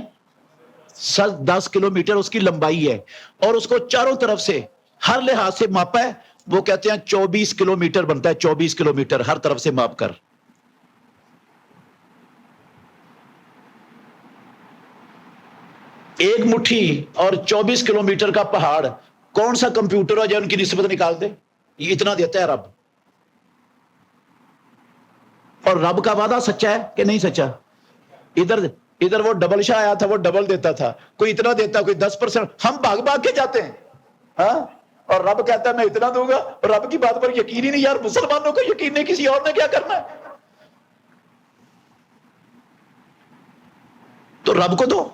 10 کلومیٹر اس کی لمبائی ہے، اور اس کو چاروں طرف سے ہر لحاظ سے ماپا ہے، وہ کہتے ہیں 24 کلومیٹر بنتا ہے، 24 کلومیٹر ہر طرف سے ماپ کر۔ ایک مٹھی اور 24 کلومیٹر کا پہاڑ، کون سا کمپیوٹر ہے جو ان کی نسبت نکال دے؟ یہ اتنا دیتا ہے رب۔ اور رب کا وعدہ سچا ہے کہ نہیں سچا؟ ادھر وہ ڈبل شاہ آیا تھا، وہ ڈبل دیتا تھا، کوئی اتنا دیتا، کوئی 10%، ہم بھاگ بھاگ کے جاتے ہیں، ہاں؟ اور رب کہتا ہے میں اتنا دوں گا، اور رب کی بات پر یقین ہی نہیں۔ یار مسلمانوں کو یقین نہیں، کسی اور نے کیا کرنا ہے؟ تو رب کو دو،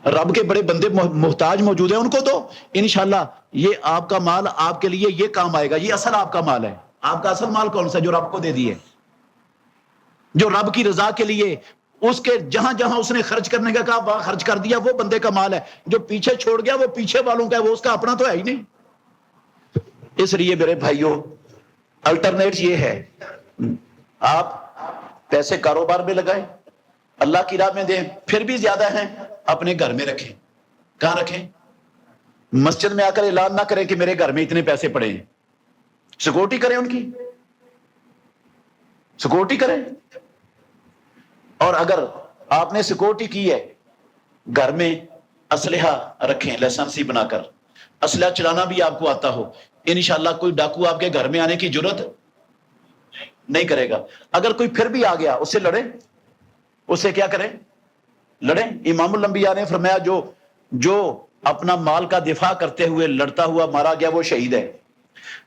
رب کے بڑے بندے محتاج موجود ہیں، ان کو دو، انشاءاللہ یہ آپ کا مال آپ کے لیے یہ کام آئے گا۔ یہ اصل آپ کا مال ہے۔ آپ کا اصل مال کون سا؟ جو رب کو دے دیے، جو رب کی رضا کے لیے اس کے جہاں جہاں اس نے خرچ کرنے کا کہا وہاں خرچ کر دیا، وہ بندے کا مال ہے۔ جو پیچھے چھوڑ گیا وہ پیچھے والوں کا ہے، وہ اس کا اپنا تو ہے ہی نہیں۔ اس لیے میرے بھائیوں، الٹرنیٹ یہ ہے، آپ پیسے کاروبار میں لگائیں، اللہ کی راہ میں دیں، پھر بھی زیادہ ہیں اپنے گھر میں رکھیں۔ کہاں رکھیں؟ مسجد میں آ کر اعلان نہ کریں کہ میرے گھر میں اتنے پیسے پڑے ہیں، سیکورٹی کریں، ان کی سیکورٹی کریں۔ اور اگر آپ نے سیکورٹی کی ہے، گھر میں اسلحہ رکھیں، لائسنسی بنا کر، اسلحہ چلانا بھی آپ کو آتا ہو، انشاءاللہ کوئی ڈاکو آپ کے گھر میں آنے کی جرت نہیں کرے گا۔ اگر کوئی پھر بھی آ گیا، اس سے لڑیں، اس سے کیا کریں؟ لڑیں۔ امام الانبیاء نے فرمایا جو اپنا مال کا دفاع کرتے ہوئے لڑتا ہوا مارا گیا وہ شہید ہے۔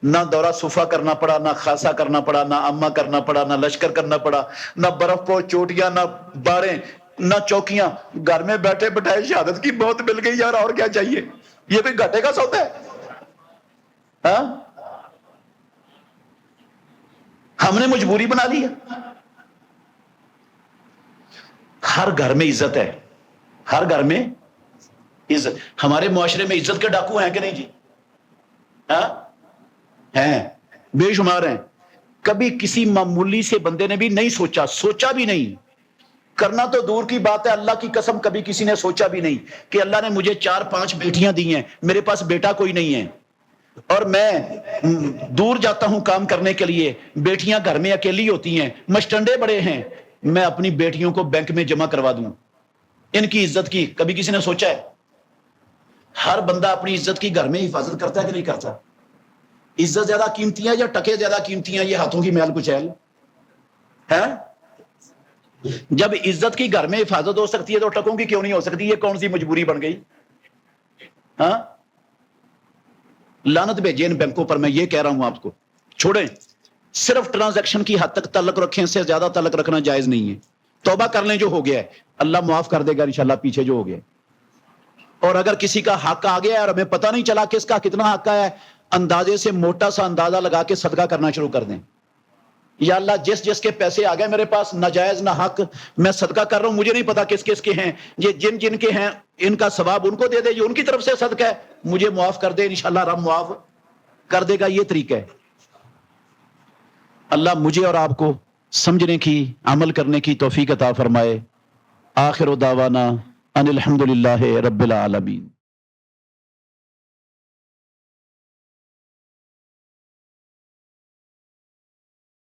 نہ دورہ صفا کرنا پڑا، نہ خاصا کرنا پڑا، نہ اما کرنا پڑا، نہ لشکر کرنا پڑا، نہ برف پو چوٹیاں، نہ باریں، نہ چوکیاں، گھر میں بیٹھے بٹھائے شہادت کی موت مل گئی۔ یار اور کیا چاہیے؟ یہ کوئی گھاٹے کا سودا ہے؟ ہاں؟ ہم نے مجبوری بنا لی ہے۔ ہر گھر میں عزت ہے، ہر گھر میں عزت۔ ہمارے معاشرے میں عزت کے ڈاکو ہیں کہ نہیں جی؟ ہاں؟ ہیں، بے شمار ہیں۔ کبھی کسی معمولی سے بندے نے بھی نہیں سوچا بھی نہیں، کرنا تو دور کی بات ہے، اللہ کی قسم کبھی کسی نے سوچا بھی نہیں کہ اللہ نے مجھے 4-5 بیٹیاں دی ہیں، میرے پاس بیٹا کوئی نہیں ہے، اور میں دور جاتا ہوں کام کرنے کے لیے، بیٹیاں گھر میں اکیلی ہوتی ہیں، مشٹنڈے بڑے ہیں، میں اپنی بیٹیوں کو بینک میں جمع کروا دوں، ان کی عزت کی کبھی کسی نے سوچا ہے؟ ہر بندہ اپنی عزت کی گھر میں حفاظت کرتا ہے کہ نہیں کرتا؟ عزت زیادہ قیمتی ہے یا ٹکے زیادہ قیمتی ہیں؟ یہ ہاتھوں کی میل کچیل ہے۔ جب عزت کی گھر میں حفاظت ہو سکتی ہے تو ٹکوں کی کیوں نہیں ہو سکتی؟ یہ کون سی مجبوری بن گئی؟ ہاں؟ لعنت بھیجے ان بینکوں پر، میں یہ کہہ رہا ہوں آپ کو، چھوڑیں، صرف ٹرانزیکشن کی حد تک تعلق رکھیں، اس سے زیادہ تعلق رکھنا جائز نہیں ہے۔ توبہ کر لیں، جو ہو گیا ہے اللہ معاف کر دے گا انشاءاللہ، پیچھے جو ہو گیا۔ اور اگر کسی کا حق آ گیا ہے اور ہمیں پتہ نہیں چلا کس کا کتنا حق آیا ہے، اندازے سے موٹا سا اندازہ لگا کے صدقہ کرنا شروع کر دیں۔ یا اللہ جس کے پیسے آ گئے میرے پاس ناجائز نہ حق، میں صدقہ کر رہا ہوں، مجھے نہیں پتا کس کے ہیں، یہ جن کے ہیں ان کا ثواب ان کو دے دے، یہ ان کی طرف سے صدقہ ہے، مجھے معاف کر دے، انشاءاللہ رب معاف کر دے گا۔ یہ طریقہ ہے۔ اللہ مجھے اور آپ کو سمجھنے کی، عمل کرنے کی توفیق عطا فرمائے۔ آخر دعوانا ان الحمدللہ رب العالمین۔